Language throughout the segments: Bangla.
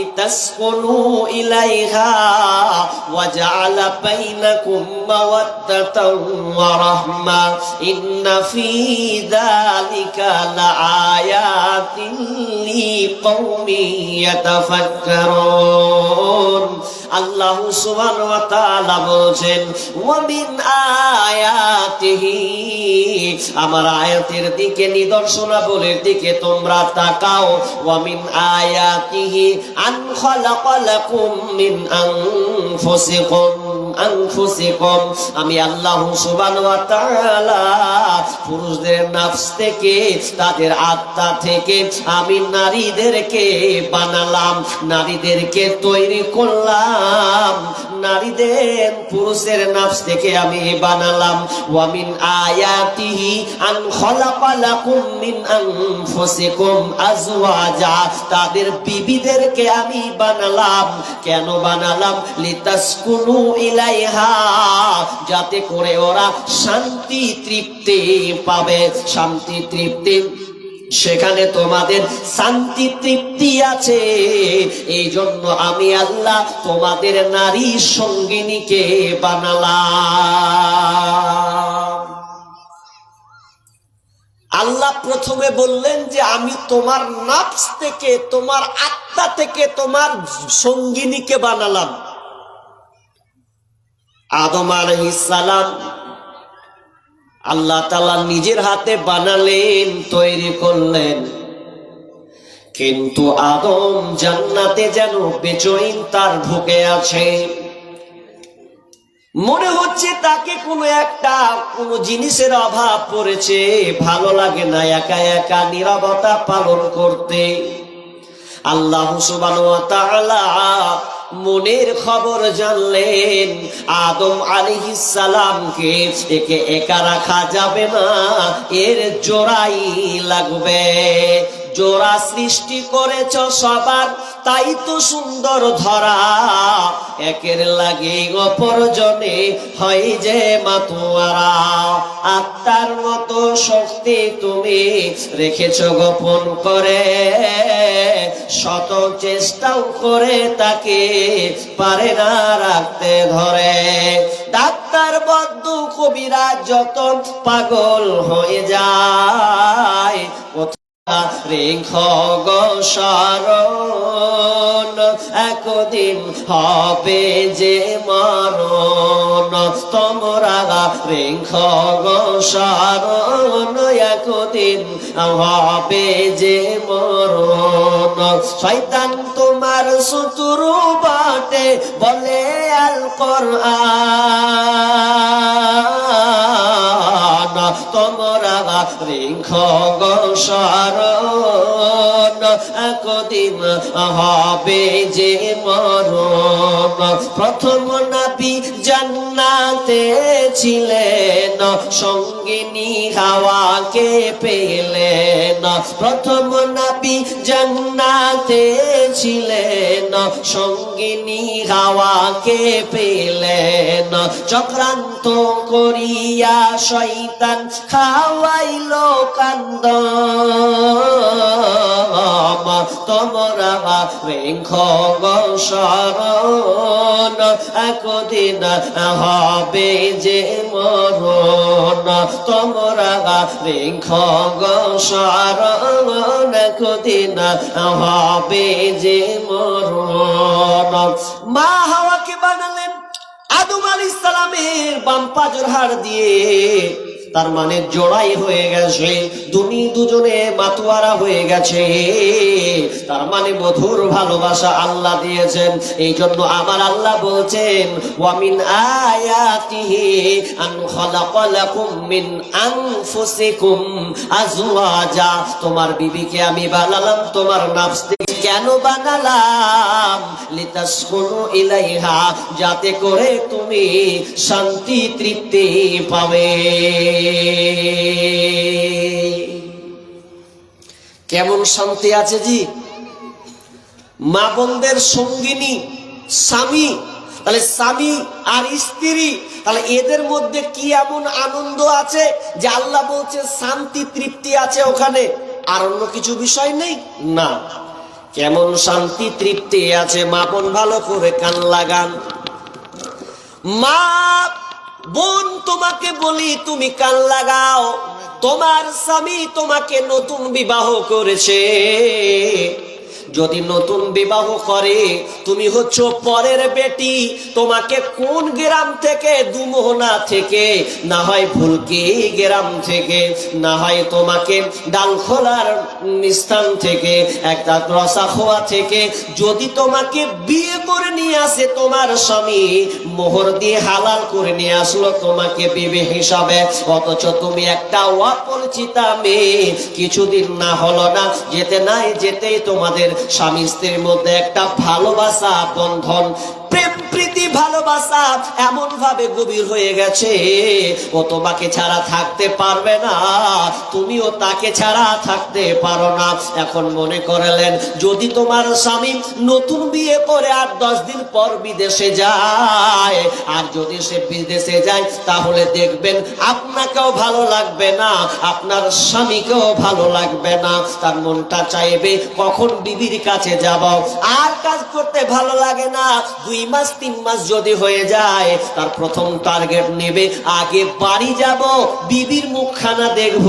লিতাসকুনু ইলাইহা ওয়া জাআলা বাইনাকুম মাওয়াদ্দাতাও ওয়া রাহমা ইন্না ফী যালিকা লাআয়াতিন লিকাওমিন ইয়াতাফাক্কারুন। আল্লাহ সুবহানাহু ওয়া তাআলা বলেন, ওয়া মিন আয়াতিহি, আমার আয়াতের দিকে, নিদর্শনাবলীর দিকে তোমরা তাকাও। ওয়া মিন আয়াতিহি আন খালাকা লাকুম মিন আনফুসিকুম, আমি আল্লাহ সুবহানাহু ওয়া তাআলা পুরুষদের নফস থেকে, তাদের আত্মা থেকে আমি নারীদেরকে বানালাম, নারীদেরকে তৈরি করলাম, নারীদের পুরুষের নফস থেকে আমি বানালাম। ওয়া মিন আয়াতিহি আন খালাকা লাকুম মিন আনফুসিকুম আজওয়াজা, তাদের বিবিদেরকে আমি বানালাম। কেন বানালাম? লিতাসকুনু ইলাইহা, যাতে করে ওরা শান্তি তৃপ্তি পাবে, শান্তি তৃপ্তি, সেখানে তোমাদের শান্তি তৃপ্তি আছে। এই জন্য আমি আল্লাহ তোমাদের নারী সঙ্গিনীকে বানালাম। আল্লাহ প্রথমে বললেন যে আমি তোমার নফস থেকে, তোমার আত্মা থেকে তোমার সঙ্গিনীকে বানালাম। আদম আলাইহিস সালাম আল্লাহ তাআলা নিজের হাতে বানালেন, তৈরি করলেন, কিন্তু আদম জান্নাতে যেন বেচৈন তার ঢুকে আছে। মনে হচ্ছে তাকে কোনো জিনিসের অভাব পড়েছে, ভালো লাগে না একা একা নীরবতা পালন করতে। আল্লাহ সুবহানাহু ওয়া তাআলা মনের খবর জানলেন। আদম আলাইহিস সালামকে একে একা রাখা যাবে না, এর জোড়াই লাগবে। জোড়া সৃষ্টি করেছ সবার, তাই তো সুন্দর ধরা, একের লাগে অপরজনে হয় যে মাতোয়ারা। আত্মার মতো শক্তি তুমি রেখেছ গোপন করে, শত চেষ্টাও করে তাকে পারে না রাখতে ধরে। ডাক্তার বদ্ধ কবিরাজ যত পাগল হয়ে যায়, রেখ গো শরণ, একদিন হবে যে মরণ। তোমরা রেখ গো শরণ, একদিন হবে যে মরণ। শয়তান তোমার শত্রু বটে বলে আল কোরআন, তোমরা রেখ গো শরণ, একদিন হবে যে মরণ। প্রথম নবী জান্নাতে ছিলেন, সঙ্গিনী হাওয়াকে পেলেন। প্রথম নবী জান্নাতে ছিলেন, সঙ্গিনী হাওয়াকে পেলেন। চক্রান্ত করিয়া শয়তান খাওয়াইল কান্দ, তোমরা রেখ গো শরণ, একদিন হবে যে মরণ। তোমরা রেখ গো শরণ, একদিন হবে যে মরণ। মা হাওয়াকে বানালেন আদম আলাইহিস সালামের বাম পাজর হাড় দিয়ে, তার মানে জোড়াই হয়ে গেছে, দুজনে মাতোয়ারা হয়ে গেছে। তার মানে মধুর ভালোবাসা আল্লাহ দিয়েছেন। এই জন্য আমার আল্লাহ বলছেন, ওয়া মিন আয়াতিহি আন খালাকা লাকুম মিন আনফুসিকুম আজওয়াজা, তোমার বিবিকে আমি বানালাম তোমার নফস থেকে। কেন বানালাম? লিতাসকুনু ইলাইহা, যাতে করে তুমি শান্তি তৃপ্তি পাবে। কেমন শান্তি আছে জি? মা বোনদের সঙ্গিনী স্বামী, তাহলে স্বামী আর স্ত্রী, তাহলে এদের মধ্যে কি এমন আনন্দ আছে যে আল্লাহ বলছে শান্তি তৃপ্তি আছে ওখানে, আর অন্য কিছু বিষয় নেই? না, কেমন শান্তি তৃপ্তি আছে। মা বোন ভালো করে কান লাগান। মা বোন তোমাকে বলি, তুমি কান লাগাও। তোমার স্বামী তোমাকে নতুন বিবাহ করেছে। যদি নতুন বিবাহ করে, তুমি হচ্ছ পরের বেটি। তোমাকে কোন গ্রাম থেকে, দুমোহনা থেকে, না হয় ফুলকি গ্রাম থেকে, না হয় তোমাকে ডালখোলার স্থান থেকে, একটা রসাখোয়া থেকে যদি তোমাকে বিয়ে করে নিয়ে আসে তোমার স্বামী, মোহর দিয়ে হালাল করে নিয়ে আসলো তোমাকে বিবি হিসাবে, অথচ তুমি একটা অপরিচিতা মেয়ে, কিছুদিন না হলো না, যেতে নাই যেতেই তোমাদের স্বামী স্ত্রীর মধ্যে একটা ভালোবাসা বন্ধন, প্রেম প্রীতি ভালোবাসা এমন ভাবে গভীর হয়ে গেছে, ও তোমাকে ছাড়া থাকতে পারবে না, তুমিও তাকে ছাড়া থাকতে পারো না। এখন মনে করলেন, যদি তোমার স্বামী নতুন বিয়ে করে 8-10 দিন পর বিদেশে যায়, আর যদি সে বিদেশে যায়, তাহলে দেখবেন আপনাকেও ভালো লাগবে না, আপনার স্বামীকেও ভালো লাগবে না। তার মনটা চাইবে কখন বিবির কাছে যাব। আর কাজ করতে ভালো লাগে না। 2 মাস 3 মাস যদি হয়ে যায়, তার প্রথম টার্গেট নেবে আগে বাড়ি যাব, বিবির মুখখানা দেখব।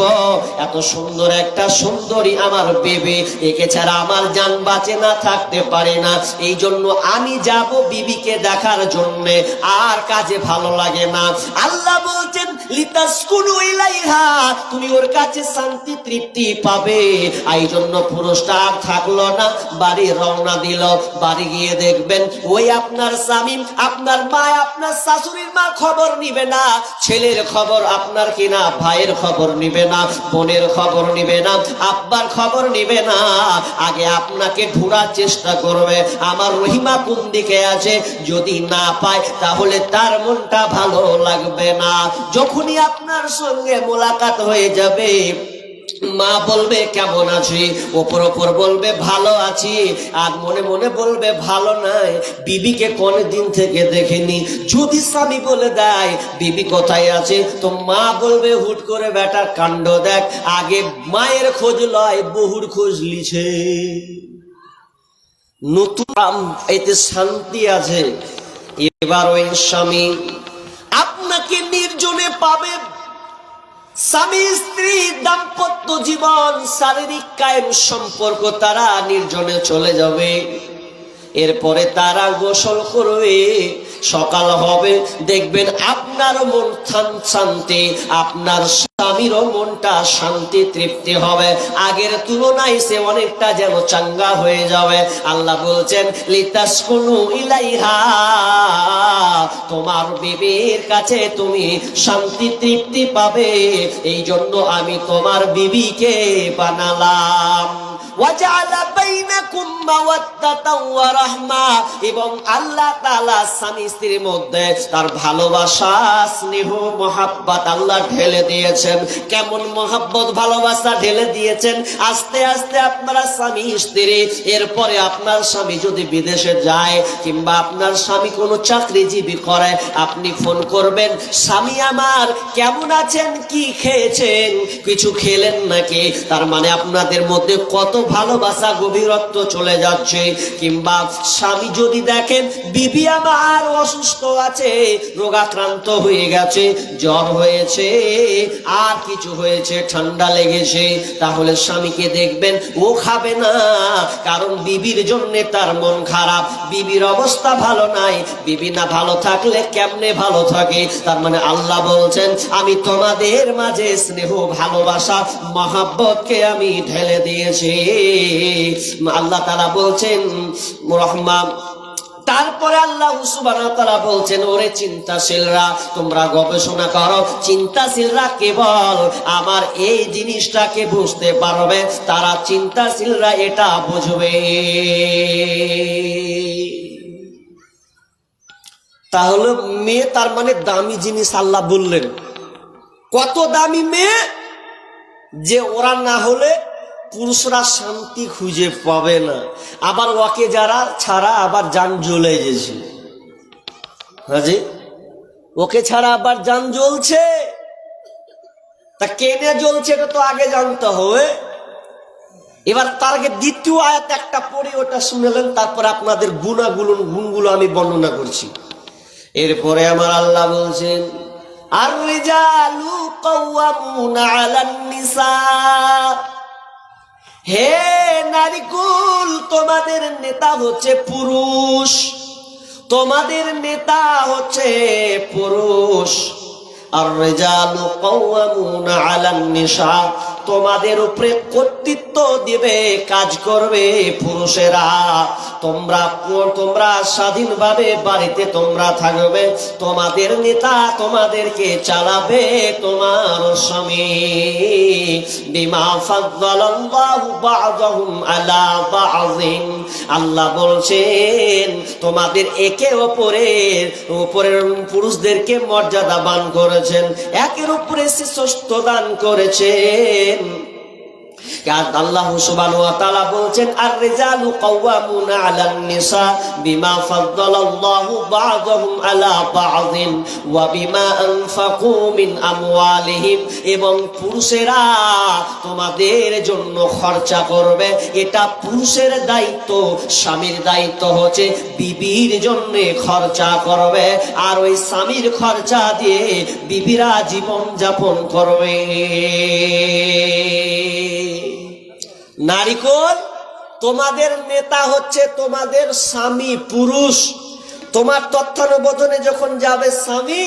এত সুন্দর একটা সুন্দরী আমার বেবি, একে ছাড়া আমার জান বাঁচে না, থাকতে পারে না। এই জন্য আমি যাব বিবিকে দেখার জন্য। আর কাজে ভালো লাগে না। আল্লাহ বলছেন, লিতাসকুনু ইলাইহা, তুমি ওর কাছে শান্তি তৃপ্তি পাবে। এই জন্য পুরুষটা আর থাকলো না, বাড়ি রওনা দিল। বাড়ি গিয়ে দেখবেন ওই আপনার স্বামী, আপনার মা, আপনার শাশুড়ির মা খবর নিবে না, ছেলের খবর আপনার কিনা ভাইয়ের খবর নিবে না, বোনের খবর নিবে না, আব্বার খবর নিবে না। আগে আপনাকে ঢুঁড়ার চেষ্টা করবে, আমার রহিমা কোন দিকে আছে। যদি না পায়, তাহলে তার মনটা ভালো লাগবে না। যখনই আপনার সঙ্গে মোলাকাত হয়ে যাবে, মা বলবে কেমন আছি, ওপর ওপর বলবে ভালো আছি, আর মনে মনে বলবে ভালো নাই, বিবিকে কোন দিন থেকে দেখেনি। যদি স্বামী বলে দেয় বিবি কোথায় আছে, তো মা বলবে হুট করে বেটার কাণ্ড দেখ, আগে মায়ের খোঁজ লয়, বহুর খোঁজ লিছে। নতুন এতে শান্তি আছে। এবার ওই স্বামী আপনাকে নির্জনে পাবে। স্বামী স্ত্রী দাম্পত্য জীবন, শারীরিক কায়েম সম্পর্ক, তারা নির্জনে চলে যাবে। এরপরে তারা গোসল করবে, সকাল হবে, দেখবেন আপনার মন শান্তি, আপনার স্বামীরও মনটা শান্তি তৃপ্তি হবে। আগের তুলনায় সে অনেকটা যেন চাঙ্গা হয়ে যাবে। আল্লাহ বলছেন, লিতাসকুনু ইলাইহা, তোমার বিবির কাছে তুমি শান্তি তৃপ্তি পাবে। এই জন্য আমি তোমার বিবিকে বানালাম। এবং আল্লাহ তাআলা স্বামী স্ত্রীর মধ্যে তার ভালোবাসা, স্নেহ, মহাব্বত আল্লাহ ঢেলে দিয়েছেন। কেমন মহাব্বত ভালোবাসা ঢেলে দিয়েছেন! আস্তে আস্তে আপনারা স্বামী স্ত্রী, এরপরে আপনার স্বামী যদি বিদেশে যায়, কিংবা আপনার স্বামী কোনো চাকরিজীবী করে, আপনি ফোন করবেন, স্বামী আমার কেমন আছেন, কি খেয়েছেন, কিছু খেলেন নাকি। তার মানে আপনাদের মধ্যে কত ভালোবাসা, গভীরত্ব চলে যাচ্ছে। কিংবা স্বামী যদি দেখেন বিবি আমার অসুস্থ আছে, রোগাক্রান্ত হয়ে গেছে, জ্বর হয়েছে, আর কিছু হয়েছে, ঠান্ডা লেগেছে, তাহলে স্বামীকে দেখবেন ও খাবে না, কারণ বিবির জন্য তার মন খারাপ, বিবির অবস্থা ভালো নাই। বিবি না ভালো থাকলে কেমনে ভালো থাকে? তার মানে আল্লাহ বলছেন, আমি তোমাদের মাঝে স্নেহ, ভালোবাসা, মহাব্বতকে আমি ঢেলে দিয়েছি। আল্লাহ তাআলা বলছেন রহমা। তারপরে আল্লাহ সুবহানাহু ওয়া তাআলা বলছেন, ওরে চিন্তাশীলরা, তোমরা গবেষণা করো। চিন্তাশীলরা কেবল আমার এই জিনিসটাকে বুঝতে পারবে, তারা চিন্তাশীলরা এটা বুঝবে। তাহলে মেয়ে তার মানে দামি জিনিস। আল্লাহ বললেন কত দামি মেয়ে, যে ওরা না হলে পুরুষরা শান্তি খুঁজে পাবে না। আবার ওকে যারা ছাড়া আবার জান জ্বলে গেছে। হাজি, ওকে ছাড়া আবার জান জ্বলছে। তা কেনে জ্বলছে এটা তো আগে জানতে হবে। এবার তার আগে দ্বিতীয় আয়াত একটা পড়ে ওটা শুনলেন, তারপরে আপনাদের গুণগুলো আমি বর্ণনা করছি। এরপরে আমার আল্লাহ বলছেন, আর রিজালু কাওয়ামুনা আলান নিসা, হে নারীকুল, তোমাদের নেতা হচ্ছে পুরুষ, তোমাদের নেতা হচ্ছে পুরুষ। আর রিজালু কাওয়ামুনা আলান নিসা, তোমাদের উপরে কর্তৃত্ব দিবে, কাজ করবে পুরুষেরা। তোমরা স্বাধীনভাবে বাড়িতে তোমরা থাকবে, তোমাদের নেতা তোমাদেরকে চালাবে তোমার স্বামী। বিমা ফাদ্দালাল্লাহু বা'দাহুম আলা বা'দিন, আল্লাহ বলছেন তোমাদের একে অপরের পুরুষদেরকে মর্যাদাবান করেছেন, একের উপরে শ্রেষ্ঠ দান করেছেন। আল্লাহ সুবহানাহু ওয়া তাআলা বলছেন, আর রিজালু কাওয়ামুনা আলান নিসা বিমা ফাদ্দালাল্লাহু বা'দাহুম আলা বা'দিন ওয়া বিমা আনফাকু মিন আমওয়ালিহিম, এবং পুরুষেরা তোমাদের জন্য খরচা করবে, এটা পুরুষের দায়িত্ব। স্বামীর দায়িত্ব হচ্ছে বিবির জন্য খরচা করবে, আর ওই স্বামীর খরচা দিয়ে বিবিরা জীবন যাপন করবে। নারীকুল, তোমাদের নেতা হচ্ছে তোমাদের স্বামী পুরুষ। তোমার তত্ত্বাবধানে যখন যাবে স্বামী,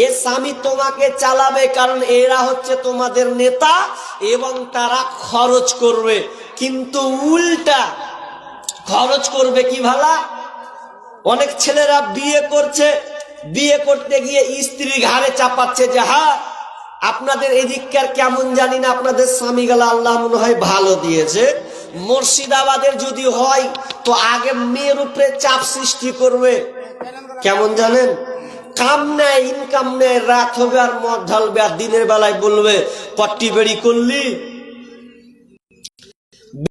এ স্বামী তোমাকে চালাবে, কারণ এরা হচ্ছে তোমাদের নেতা এবং তারা খরচ করবে। কিন্তু উল্টা খরচ করবে কি ভালা? অনেক ছেলেরা বিয়ে করছে, বিয়ে করতে গিয়ে স্ত্রীর ঘাড়ে চাপাচ্ছে যে হ্যাঁ আপনাদের এদিককার কেমন জানি না, আপনাদের স্বামী গেলা আল্লাহ মনে হয় ভালো দিয়েছে। মুর্শিদাবাদের যদি হয় তো আগে মেয়ের উপরে চাপ সৃষ্টি করবে, কেমন জানেন? কাম নেয়, ইনকাম নেয়, রাত হবে আর মদ ঢালবে, আর দিনের বেলায় বলবে পট্টি বেড়ি করলি,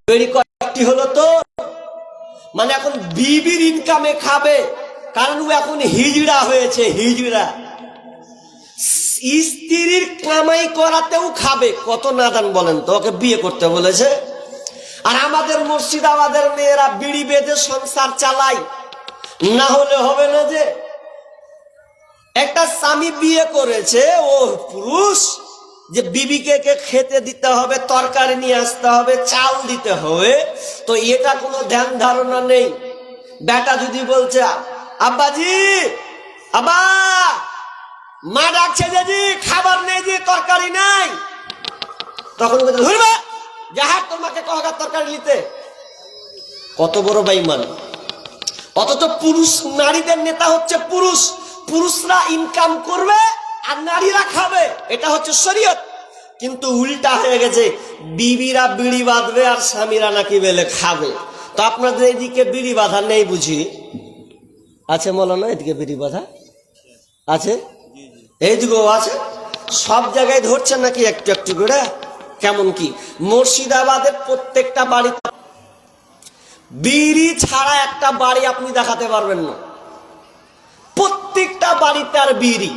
বেড়ি কট্টি হলো তো। মানে এখন বিবির ইনকামে খাবে, কারণ ও এখন হিজড়া হয়েছে, হিজড়া। স্ত্রীর কামাই করাতেও খাবে, কত নাদান বলেন তো, ওকে বিয়ে করতে বলেছে। আর আমাদের মুর্শিদাবাদের মেয়েরা বিড়ি বেঁধে সংসার চালায়, না হলে হবে না। যে একটা স্বামী বিয়ে করেছে, ও পুরুষ, যে বিবিকে খেতে দিতে হবে, তরকারি নিয়ে আসতে হবে, চাল দিতে হবে, তো এটা কোনো ধ্যান ধারণা নেই। বেটা যদি বলছে আব্বাজি, আব্বা মা ডাকছে যে খাবার নেই, যে তরকারি নাই, তখন ধরবে যাহা তোমাকে কহা তরকারি নিতে। কত বড় বেঈমান! অথচ পুরুষ, নারীদের নেতা হচ্ছে পুরুষ, পুরুষরা ইনকাম করবে আর নারীরা খাবে, এটা হচ্ছে শরীয়ত। কিন্তু উল্টা হয়ে গেছে, বিবিরা বিড়ি বাঁধবে আর স্বামীরা নাকি বেলে খাবে। তো আপনাদের এদিকে বিড়ি বাঁধা নেই বুঝি? আছে মৌলানা, এদিকে বিড়ি বাঁধা আছে, এইদিকেও আছে, সব জায়গায় ধরছে নাকি একটু একটু করে? কেমন কি মুর্শিদাবাদের প্রত্যেকটা বাড়িতে বিড়ি ছাড়া একটা বাড়ি আপনি দেখাতে পারবেন না, প্রত্যেকটা বাড়িতে আর বিড়ি।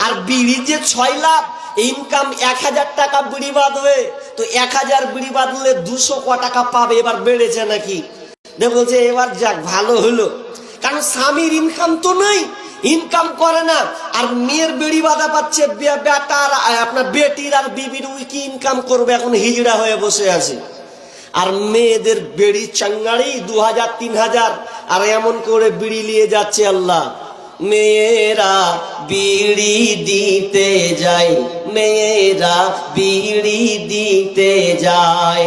আর বিড়ি যে 6 লাখ ইনকাম, 1000 টাকা বিড়ি বাঁধবে, তো 1000 বিড়ি বাঁধলে 200 ক টাকা পাবে। এবার বেড়েছে নাকি? বলছে এবার যাক ভালো হলো, কারণ স্বামীর ইনকাম তো নাই, ইনকাম করে না, আর মেয়ের বেড়ি বাঁধা পাচ্ছে বেটার, আপনার বেটির আর বিবির উই কি ইনকাম করবে, এখন হিজড়া হয়ে বসে আছে। আর মেয়েদের বেড়ি চাঙ্গাড়ি 2000 3000, আর এমন করে বিড়ি নিয়ে যাচ্ছে। আল্লাহ, মেয়েরা বিড়ি দিতে যায়, মেয়েরা বিড়ি দিতে যায়,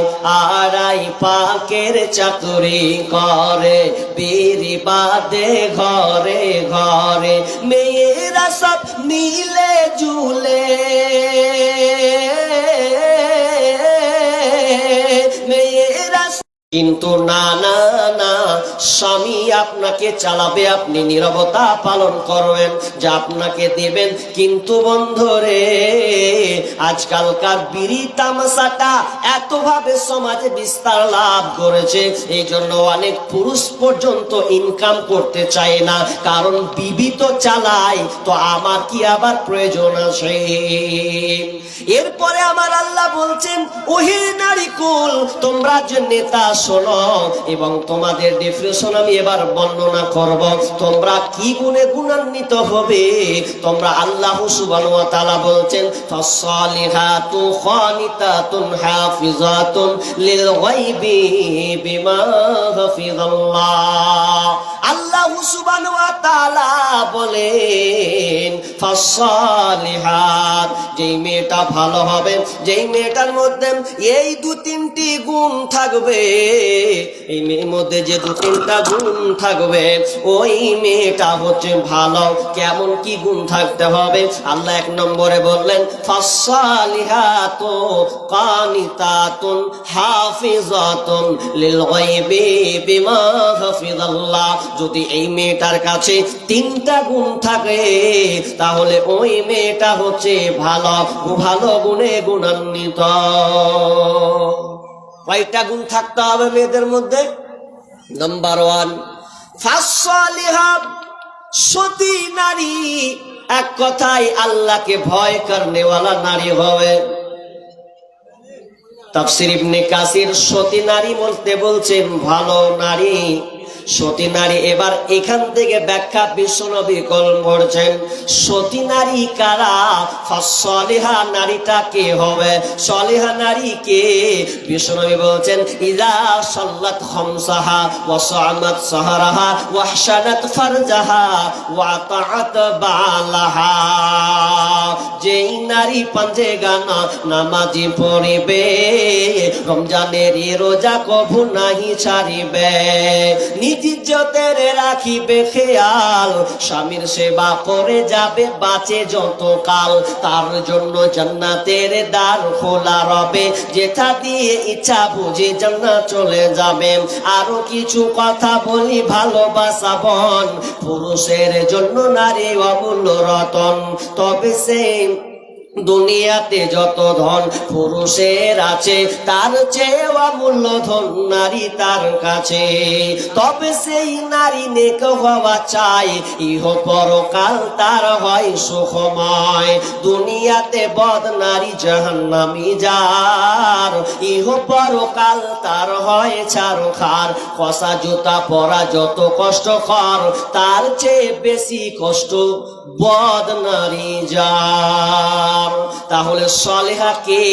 আড়াই পাকের চাকরি করে, বিড়ি বাদে ঘরে ঘরে, মেয়েরা সব মিলে জুলে, মেয়েরা। কিন্তু না না না, স্বামী আপনাকে চালাবে, আপনি নীরবতা পালন করবেন, যা আপনাকে দেবেন। কিন্তু বন্ধুরে, আজকালকার বিড়ি তামাশাটা এতভাবে সমাজে বিস্তার লাভ করেছে, এই জন্য অনেক পুরুষ পর্যন্ত ইনকাম করতে চায় না, কারণ বিবি তো চালায়, তো আমার কি আবার প্রয়োজন আছে? এরপরে আমার আল্লাহ বলছেন, ওহে নারী কুল, তোমরা যে নেতা শোনো এবং তোমাদের ডেফিনেশন আমি এবার বর্ণনা করব। তোমরা কি গুণে গুণান্বিত হবে? তোমরা আল্লাহ সুবহানাহু ওয়া তাআলা বলছেন, ফাসসালিহাতু খানিতাতুন হাফিজাতুন লিল গায়বি বিমা হাফিজাল্লাহ। আল্লাহ সুবহানাহু ওয়া তাআলা বলেন, ফাসসালিহাত, যেই মেয়েটা ভালো হবে, যেই মেয়েটার মধ্যে এই দু তিনটি গুণ থাকবে, এই মেয়ের মধ্যে যে দু তিনটা গুণ থাকবে, ওই মেয়েটা হচ্ছে ভালো। কেমন কি গুণ থাকতে হবে? আল্লাহ এক নম্বরে বললেন, ফাসসালিহাতু কানিতাতুন হাফিজাতুন লিল গায়বি বিমা হাফিজাল্লাহ। যদি এই মেয়েটার কাছে তিনটা গুণ থাকে, তাহলে ওই মেয়েটা হচ্ছে ভালো, ভালো গুণে গুণান্বিত। কয়টা গুণ থাকতে হবে মেয়েদের মধ্যে? নাম্বার 1, ফাসসালিহাত, সতী নারী, এক কথায় আল্লাহকে ভয় করনেওয়ালা নারী হবে। তাফসীর ইবনে কাসির সতী নারী বলতে বলছেন ভালো নারী, সতী নারী। এবার এখান থেকে ব্যাখ্যা বিশ্বনবী করছেন, সতী নারী কারা? ফাসসালিহা নারীটা কে হবে? সলিহা নারী কে? বিশ্বনবী বলছেন, ইযা সাল্লাত খামসাহা ওয়া সামাত সাহরাহা ওয়া আহসানাত ফারজাহা ওয়া আতাআত বালাহা। যেই নারী পাঁচে গানা নামাজি পড়িবে, রমজানের রোজা কভু নাহি ছাড়িবে, ইজ্জতের রাখিবে খেয়াল, স্বামীর সেবা করে যাবে বাঁচে যতকাল, তার জন্য জান্নাতের দ্বার খোলা রবে, যেথা দিয়ে ইচ্ছা বুঝে জান্নাত চলে যাবে। আরো কিছু কথা বলি, ভালোবাসা বন, পুরুষের জন্য নারী অমূল্য রতন। তবে সে দুনিয়াতে যত ধন পুরুষের আছে, তার চেয়ে অমূল্য ধন নারী তার কাছে। তবে সেই নারী নেক হওয়া চাই, ইহ পরকাল তার হয় সুখময়। দুনিয়াতে বদ নারী জাহান্নামী যার, ইহ পরকাল তার হয় ছারখার। কষা জুতা পরা যত কষ্টকর, তার চেয়ে বেশি কষ্ট বদ নারী যার। তাহলে সলিহা কে?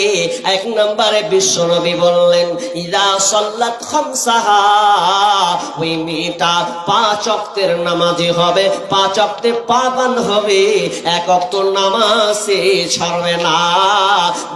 এক নম্বরে বিশ্বনবী বললেন, ইযা সাল্লাত খামসাহা, ওই মেয়েটা 5 ওয়াক্তের নামাজি হবে, 5 ওয়াক্তে পাবন হবে, 1 ওয়াক্ত নামাজে ছাড়বে না।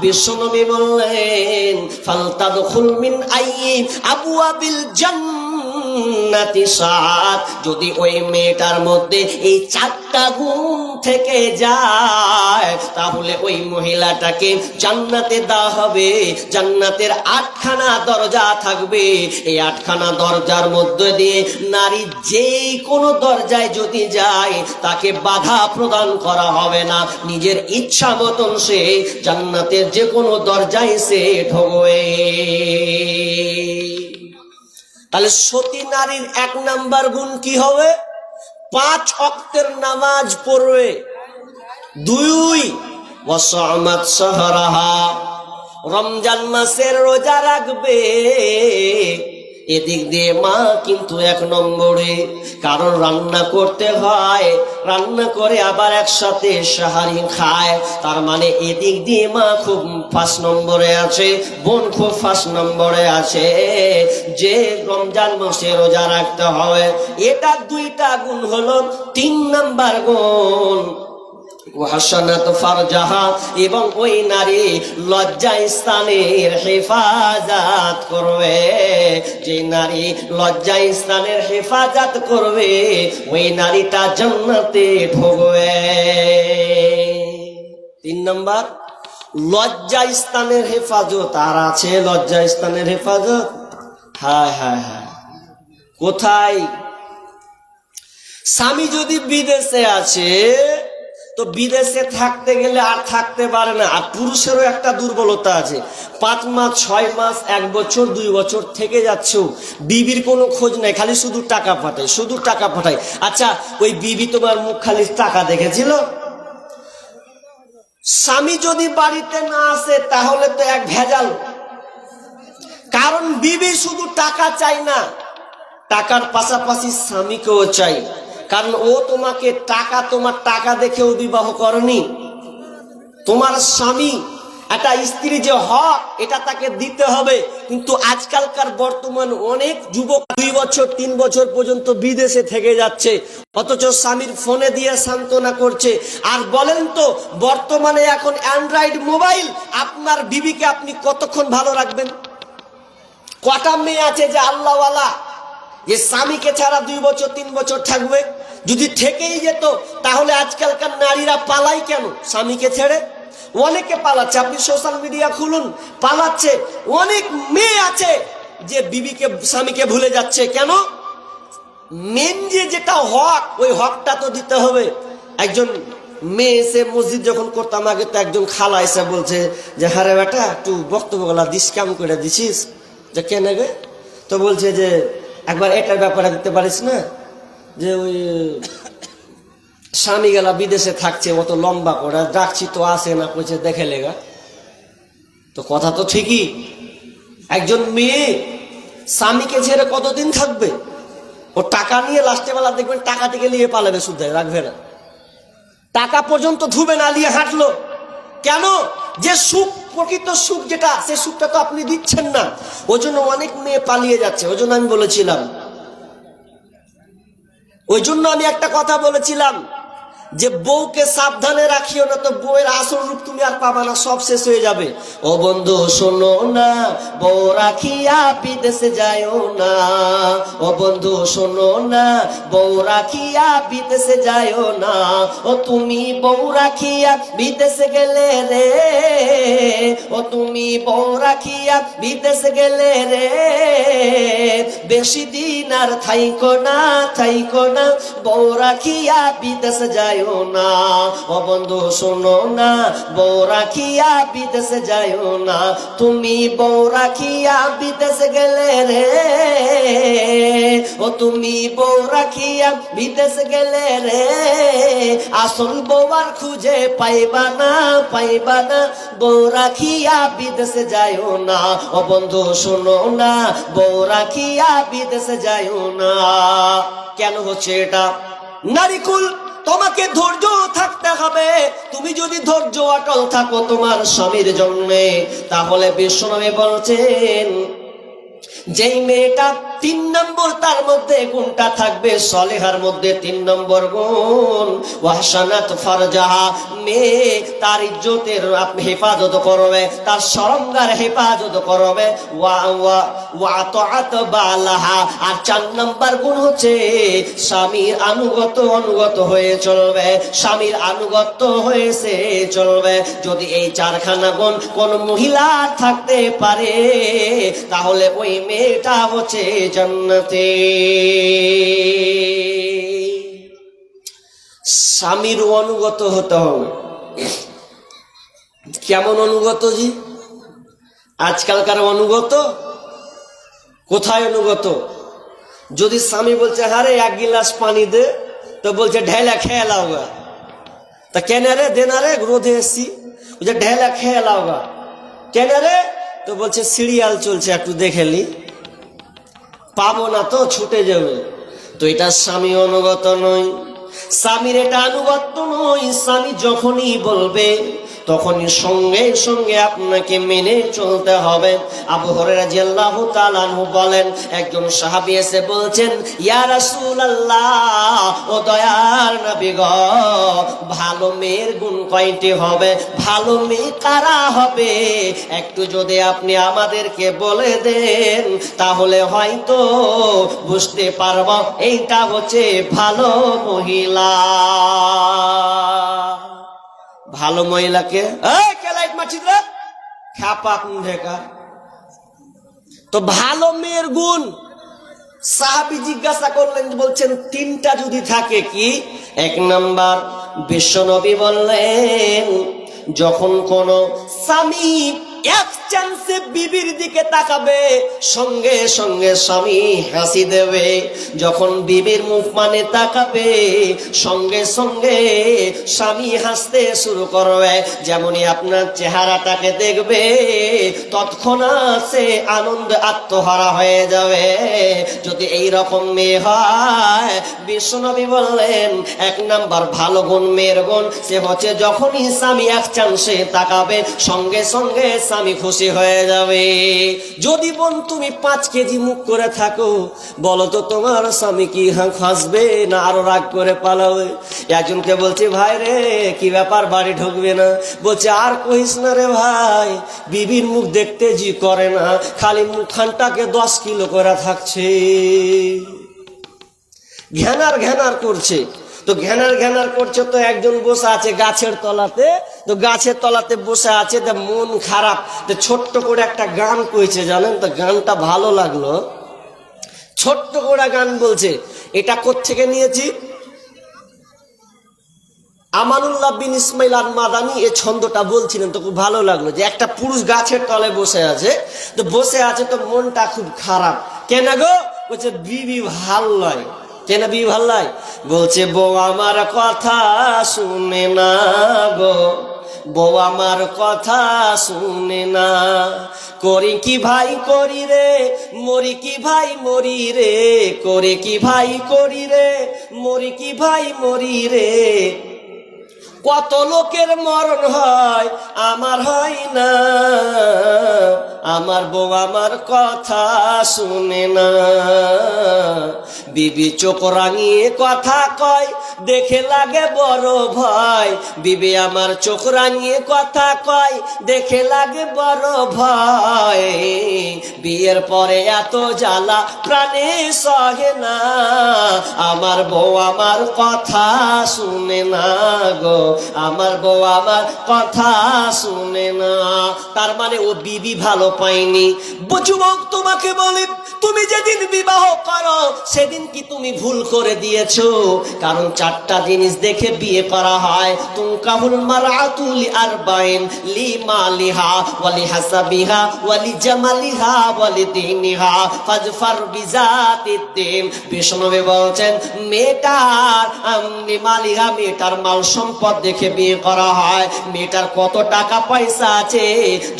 বিশ্বনবী বললেন, ফালতাদখুল মিন আইয়ি আবওয়াবিল জান্নাতি সাত। যদি ওই মেয়েটার মধ্যে এই 4টা গুণ থেকে যায়, তাহলে ওই মহিলাটাকে জান্নাতে দেওয়া হবে। জান্নাতের 8খানা দরজা থাকবে, এই 8খানা দরজার মধ্যে দিয়ে নারী যেই কোনো দরজায় যদি যায়, তাকে বাধা প্রদান করা হবে না। নিজের ইচ্ছা মতন সে জান্নাতের যে কোনো দরজায় সে ঢোকে। তাহলে সতী নারীর 1 নাম্বার গুণ কি হবে? 5 ওয়াক্তের নামাজ পড়বে। 2, ওয়া সামাত সাহরাহা, রমজান মাসের রোজা রাখবে। এদিক দিয়ে মা কিন্তু 1 নম্বরে, কারণ রান্না করতে হয়, রান্না করে আবার একসাথে সাহারি খায়, তার মানে এদিক দিয়ে মা খুব 5 নম্বরে আছে, বোন খুব 5 নম্বরে আছে, যে রমজান মাসে রোজা রাখতে হবে। এটা 2টা গুণ হলো। 3 নাম্বার গুণ, ওয়াহসানাত ফারজাহা, এবং ওই নারী লজ্জা স্থানের হেফাজত করবে। যে নারী লজ্জা স্থানের হেফাজত করবে, ওই নারীটা জান্নাতে ঢুকবে। 3 নাম্বার, লজ্জা স্থানের হেফাজত। আর আছে লজ্জা স্থানের হেফাজত? হ্যাঁ হ্যাঁ হ্যাঁ। কোথায়? স্বামী যদি বিদেশে আছে, তো বিদেশে থাকতে গেলে আর থাকতে পারে না। আর পুরুষেরও একটা দুর্বলতা আছে, 5 মাস 6 মাস 1 বছর 2 বছর থেকে যাচ্ছেও বিবির কোনো খোঁজ নাই, খালি শুধু টাকা পাঠায়, শুধু টাকা পাঠায়। আচ্ছা, ওই বিবি তোমার মুখ খালি টাকা দেখেছিল? স্বামী যদি বাড়িতে না আসে তাহলে তো এক ভেজাল। কারণ বিবি শুধু টাকা চাই না, টাকার পাশাপাশি স্বামীকেও চাই। কারণ ও তোমাকে তোমার টাকা দেখেও বিবাহ করেনি। তোমার স্বামী একটা স্ত্রী যে হক এটা তাকে দিতে হবে। কিন্তু আজকালকার বর্তমান অনেক যুবক 2 বছর 3 বছর পর্যন্ত বিদেশে থেকে যাচ্ছে, অথচ স্বামীর ফোনে দিয়ে সান্ত্বনা করছে। আর বলেন তো, বর্তমানে এখন অ্যান্ড্রয়েড মোবাইল, আপনার বিবিকে আপনি কতক্ষণ ভালো রাখবেন? কটা মেয়ে আছে যে আল্লাহওয়ালা, যে স্বামীকে ছাড়া 2 বছর 3 বছর থাকবে? যদি থেকেই যেত তাহলে আজকালকার নারীরা পালাই কেন স্বামীকে ছেড়ে? অনেকে পালাচ্ছে, আপনি সোশ্যাল মিডিয়া খুলুন, পালাচ্ছে। অনেক মেয়ে আছে যে বিবিকে স্বামীকে ভুলে যাচ্ছে। কেন? মেন যেটা হক, ওই হকটা তো দিতে হবে। একজন মেয়ে এসে মসজিদ যখন করতাম আগে, তো একজন খালা এসে বলছে যে হারে বেটা একটু বক্তব্যগুলা দিস, কেমন করে দিছিস? যে কেন গে? তো বলছে যে একবার এটার ব্যাপারে দিতে পারিস না, যে ওই স্বামী গেলা বিদেশে থাকছে, অত লম্বা করে ডাকছি তো আসে না, কইছে দেখে লেগা। তো কথা তো ঠিকই। একজন মেয়ে স্বামীকে ছেড়ে কতদিন থাকবে? ও টাকা নিয়ে লাস্টে বেলা দেখবেন টাকাটিকে নিয়ে পালাবে, শুদ্ধ রাখবে না, টাকা পর্যন্ত ধুবে না, নিয়ে হাঁটলো। কেন? যে সুখ, প্রকৃত সুখ যেটা, সে সুখটা তো আপনি দিচ্ছেন না। ওই জন্য অনেক মেয়ে পালিয়ে যাচ্ছে। ওই জন্য আমি বলেছিলাম, একটা কথা বলেছিলাম যে বউকে সাবধানে রাখিও না তো বউয়ের আসল রূপ তুমি আর পাবা না, সব শেষ হয়ে যাবে। ও বন্ধু শোনো না, বউ রাখিয়া বিদেশে যাইও না। ও বন্ধু শোনো না, বউ রাখিয়া বিদেশে যাইও না। ও তুমি বউ রাখিয়া বিদেশে গেলে রে, ও তুমি বউ রাখিয়া বিদেশে গেলে রে, বেশি দিন আর থাইকো না, থাইকো না, বউ রাখিয়া বিদেশে যাইও না। ও বন্ধু শোনো না, বউ রাখিয়া বিদেশে যাইও না। তুমি বউ রাখিয়া বিদেশে গেলে রে, ও তুমি বউ রাখিয়া বিদেশে গেলে রে, আসল বউ আর খুঁজে পাইবা না, পাইবা না, বউ রাখিয়া বিদেশে যাইও না। ও বন্ধু শোনো না, বউ রাখিয়া বিদেশে যাইও না। কেন হচ্ছে এটা? নারীকুল, তোমাকে ধৈর্য থাকতে হবে। তুমি যদি ধৈর্য অটল থাকো তোমার স্বামীর জন্য, তাহলে বিশ্বনবী বলছেন যেই মেয়েটা 3 নম্বর তার মধ্যে গুণটা থাকবে, সলেহার মধ্যে 3 নম্বর গুণ, ওয়াহসানাত ফারজাহা, মেয়ে তার ইজ্জতের হেফাজত করবে, তার শরমগার হেফাজত করবে, ওয়া তাআত বালাহা। আর 4 নম্বর গুণ হচ্ছে স্বামীর অনুগত হয়ে চলবে, স্বামীর আনুগত্য হয়েছে চলবে। যদি এই 4খানা গুণ কোন মহিলা থাকতে পারে, তাহলে ওই মেয়েটা হচ্ছে জান্নাতে। স্বামীর অনুগত হতে হবে। কেমন অনুগত জি? আজকালকার অনুগত কোথায় অনুগত? যদি স্বামী বলছে হারে 1 গিলাস পানি দে, তো বলছে ঢেলা খেয়ে লাওগা। তা কেন রে? দেনা রে, রোদে এসছি, বলছে ঢেলা খেয়ে লাওগা। কেন রে? তো বলছে সিরিয়াল চলছে, একটু দেখেলি, পাবো না তো ছুটে যাবে। তো এটা স্বামী অনুগত নয়, স্বামীর এটা আনুগত্য নয়। স্বামী যখনই বলবে তখনই সঙ্গে সঙ্গে আপনাকে মেনে চলতে হবে। আবু হুরায়রা রাদিয়াল্লাহু তাআলা আনহু বলেন, একজন সাহাবী এসে বলছেন, ইয়া রাসূলুল্লাহ, ও দয়ার নবী গো, ভালো মেয়ের গুণ কয়টি হবে? ভালো মেয়ে কারা হবে? একটু যদি আপনি আমাদেরকে বলে দেন তাহলে হয়তো বুঝতে পারবো এইটা হচ্ছে ভালো মহিলা। ভালো মহিলাকে তো ভালো মেয়ের গুণ সাহাবী জিজ্ঞাসা করলেন, বলছেন 3টা যদি থাকে কি? 1 নাম্বার, বিশ্বনবী বললেন যখন কোন স্বামী চান্সে বিবির দিকে তাকাবে, সঙ্গে সঙ্গে স্বামী হাসি দেবে। যখন বিবির মুখ মানে তাকাবে, সঙ্গে সঙ্গে স্বামী হাসতে শুরু করবে। যেমনই আপনার চেহারাটাকে দেখবে, তৎক্ষণাৎ সে আনন্দ আত্মহারা হয়ে যাবে। যদি এই রকম মেয়ে হয়, বিশ্বনবী বললেন 1 নাম্বার ভালো গুণ মেয়ের গুণ, সে হচ্ছে যখনই স্বামী এক চান্সে তাকাবে, সঙ্গে সঙ্গে স্বামী খুশি হয়ে যাবে। যদি বোন তুমি 5 কেজি মুখ করে থাকো, বলো তো তোমার স্বামী কি হাসবে না আরো রাগ করে পালাবে? একজনকে বলছি, ভাই রে কি ব্যাপার বাড়ি ঢুকবে না? বলছে, আর কহিস না রে ভাই, বিবির মুখ দেখতে জি করে না, খালি মুখখানটাকে 10 কিলো করে থাকছে, ঘ্যানার ঘ্যানার করছে। তো ঘ্যানার করছে, তো একজন বসে আছে গাছের তলাতে, তো গাছের তলাতে বসে আছে, তো মন খারাপ, তো ছোট্ট করে একটা গান কইছে জানেন তো, গানটা ভালো লাগলো। ছোট্ট করে গান বলছে, এটা কোত্থেকে নিয়েছি, আমানুল্লাহ বিন ইসমাইল আল মাদানী এই ছন্দটা বলছিলেন, তো খুব ভালো লাগলো যে একটা পুরুষ গাছের তলে বসে আছে, তো বসে আছে তো মনটা খুব খারাপ। কেন গো? বলছে বিবি ভাল নয়। কেন বিবি ভাল নয়? বলছে বউ আমার কথা শুনে না গো, বউ আমার কথা শুনে না, করি কি ভাই করি রে, মরি কি ভাই মরি রে, করে কি ভাই করি রে, মরি কি ভাই মরি রে, কত লোকের মরণ হয় আমার হয় না, আমার বউ আমার কথা শুনে না। বিবি চোখ রাঙিয়ে কথা কয়, দেখে লাগে বড় ভয়, বিবি আমার চোখ রাঙিয়ে কথা কয়, দেখে লাগে বড় ভয়, বিয়ের পরে এত জ্বালা প্রাণে সহে না, আমার বউ আমার কথা শুনে না গো, আমার বউ আমার কথা শুনে না। তার মানে ও বিবি ভালো পায়নি। যুবক তোমাকে বলি, তুমি যেদিন বিবাহ করো সেদিন কি তুমি ভুল করে দিয়েছো? কারণ 4টা জিনিস দেখে বিয়ে করা হয়। তুনকাহুল মারআতু লিআরবাইন, লিমালিহা ওয়ালি হাসাবিহা ওয়ালি জামালিহা ওয়ালি দীনিহা ফাজফার বিজাতিদ্দিন। বিষ্ণুনবী বলছেন, মেয়েটার লিমালিহা, মেয়েটার মাল সম্পদ দেখে বিয়ে করা হয়। মেয়েটার কত টাকা পয়সা আছে,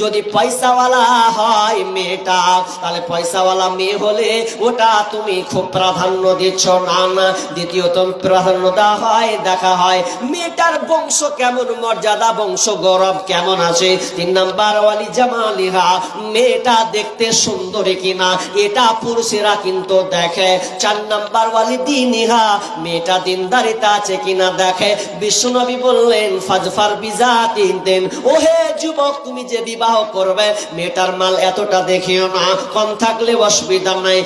যদি পয়সাওয়ালা হয় মেয়েটা, তাহলে পয়সাওয়ালা মেয়ে হলে ওটা তুমি খুব প্রাধান্য দিচ্ছ না। দ্বিতীয়ত প্রাধান্য দেওয়া হয়, দেখা হয় মেয়েটার বংশ কেমন, মর্যাদা বংশ গৌরব কেমন আছে। 3 নাম্বার ওয়ালি জামালিহা, মেয়েটা দেখতে সুন্দরী কিনা, এটা পুরুষেরা কিন্তু দেখে। 4 নাম্বার ওয়ালি দীনিহা, মেয়েটা দিনদারিতা আছে কিনা দেখে। বিশ্বনবী বললেন, ফাজফার বিজাতিদ্দিন, ওহে যুবক তুমি যে বিবাহ করবে, মেয়েটার মাল এতটা দেখিও না, কম থাকলে অসুবিধা নাই,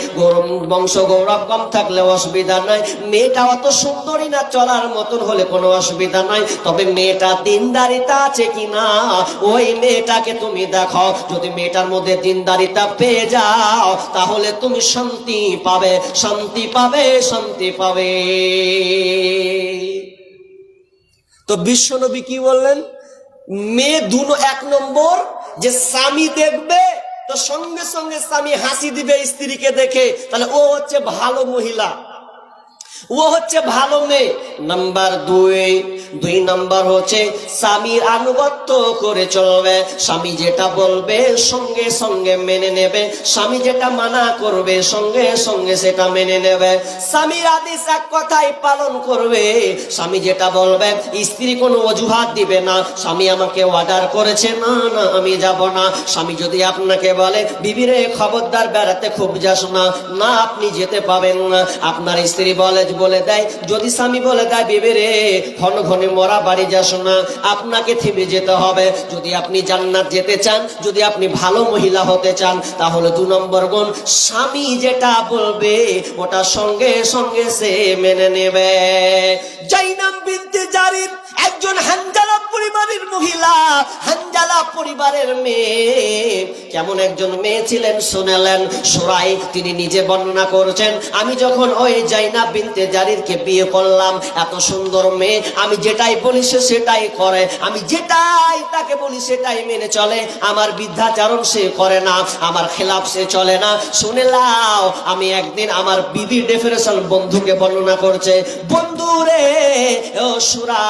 বংশ গৌরব কম থাকলে অসুবিধা নাই, মেয়েটা অত সুন্দরী না, চলার মতন হলে কোনো অসুবিধা নাই, তবে মেয়েটা দিনদারিতা আছে কিনা ওই মেয়েটাকে তুমি দেখো। যদি মেয়েটার মধ্যে দিনদারিতা পেয়ে যাও, তাহলে তুমি শান্তি পাবে, শান্তি পাবে, শান্তি পাবে। তো বিশ্বনবী কি বললেন? মেয়ে 1 নম্বর যে স্বামী দেখবে, তো সঙ্গে সঙ্গে স্বামী হাসি দিবে স্ত্রীকে দেখে, তাহলে ও হচ্ছে ভালো মহিলা, ও হচ্ছে ভালো মেয়ে। নাম্বার 2 নাম্বার হচ্ছে স্বামীর আনুগত্য করে চলবে। স্বামী যেটা বলবে সঙ্গে সঙ্গে মেনে নেবে, স্বামী যেটা মানা করবে সঙ্গে সঙ্গে সেটা মেনে নেবে। স্বামীর আদেশ এক কথায় পালন করবে। স্বামী যেটা বলবে, স্ত্রী কোনো অজুহাত দিবে না, স্বামী আমাকে অর্ডার করেছে, না না আমি যাব না। স্বামী যদি আপনাকে বলে, বিবিরে খবরদার বেড়াতে খুব যাস না, না আপনি যেতে পাবেন না। আপনার স্ত্রী বলে দেয়, যদি স্বামী বলে দেয়, বিবিরে ঘন ঘন মরা বাড়ি যাস না, আপনাকে থেমে যেতে হবে। যদি আপনি জান্নাত যেতে চান, যদি আপনি ভালো মহিলা হতে চান, তাহলে 2 নম্বর গুণ, স্বামী যেটা বলবে ওটা সঙ্গে সঙ্গে সে মেনে নেবে। জাইনাব বিনতে জারির একজন হানজালা পরিবারের মহিলা, হানজালা পরিবারের মেয়ে। কেমন একজন মেয়ে ছিলেন শুনেলেন সুরাই তিনি নিজে বর্ণনা করছেন, আমি যখন ওই জাইনাব বিনতে জারিরকে বিয়ে করলাম, এত সুন্দর মেয়ে, আমি যেটাই বলি সে সেটাই করে, আমি যেটাই তাকে বলি সেটাই মেনে চলে, আমার বিদ্যাচারণ সে করে না, আমার খেলাফ সে চলে না। শুনে লাও, আমি একদিন আমার বিবির ডেফিনেশন বন্ধুকে বর্ণনা করছে, বন্ধু রে ও সুরা,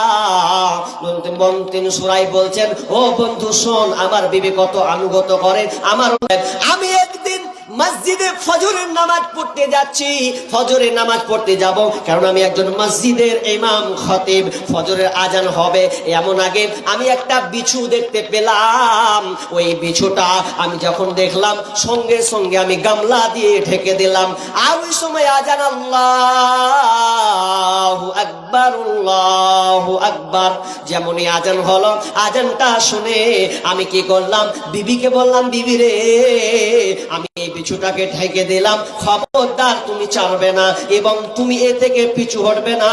তিনি সুরাই বলছেন, ও বন্ধু শোন, আমার বিবি কত আনুগত করে আমার। আমি একদিন মসজিদে ফজরের নামাজ পড়তে যাচ্ছি, ফজরের নামাজ পড়তে যাব, কারণ আমি একজন মসজিদের ইমাম খতিব। ফজরের আজান হবে এমন আগে আমি একটা বিছু দেখতে পেলাম। ওই বিছুটা আমি যখন দেখলাম, সঙ্গে সঙ্গে আমি গামলা দিয়ে ঢেকে দিলাম। আর ওই সময় আজান, আল্লাহু আকবার, আল্লাহু আকবার, যেমনই আজান হলো, আজানটা শুনে আমি কি করলাম, বিবিকে বললাম, বিবি রে, আমি এই পিছুটাকে ঢেকে দিলাম, খবরদার তুমি ছাড়বে না এবং তুমি এ থেকে পিছু হটবে না।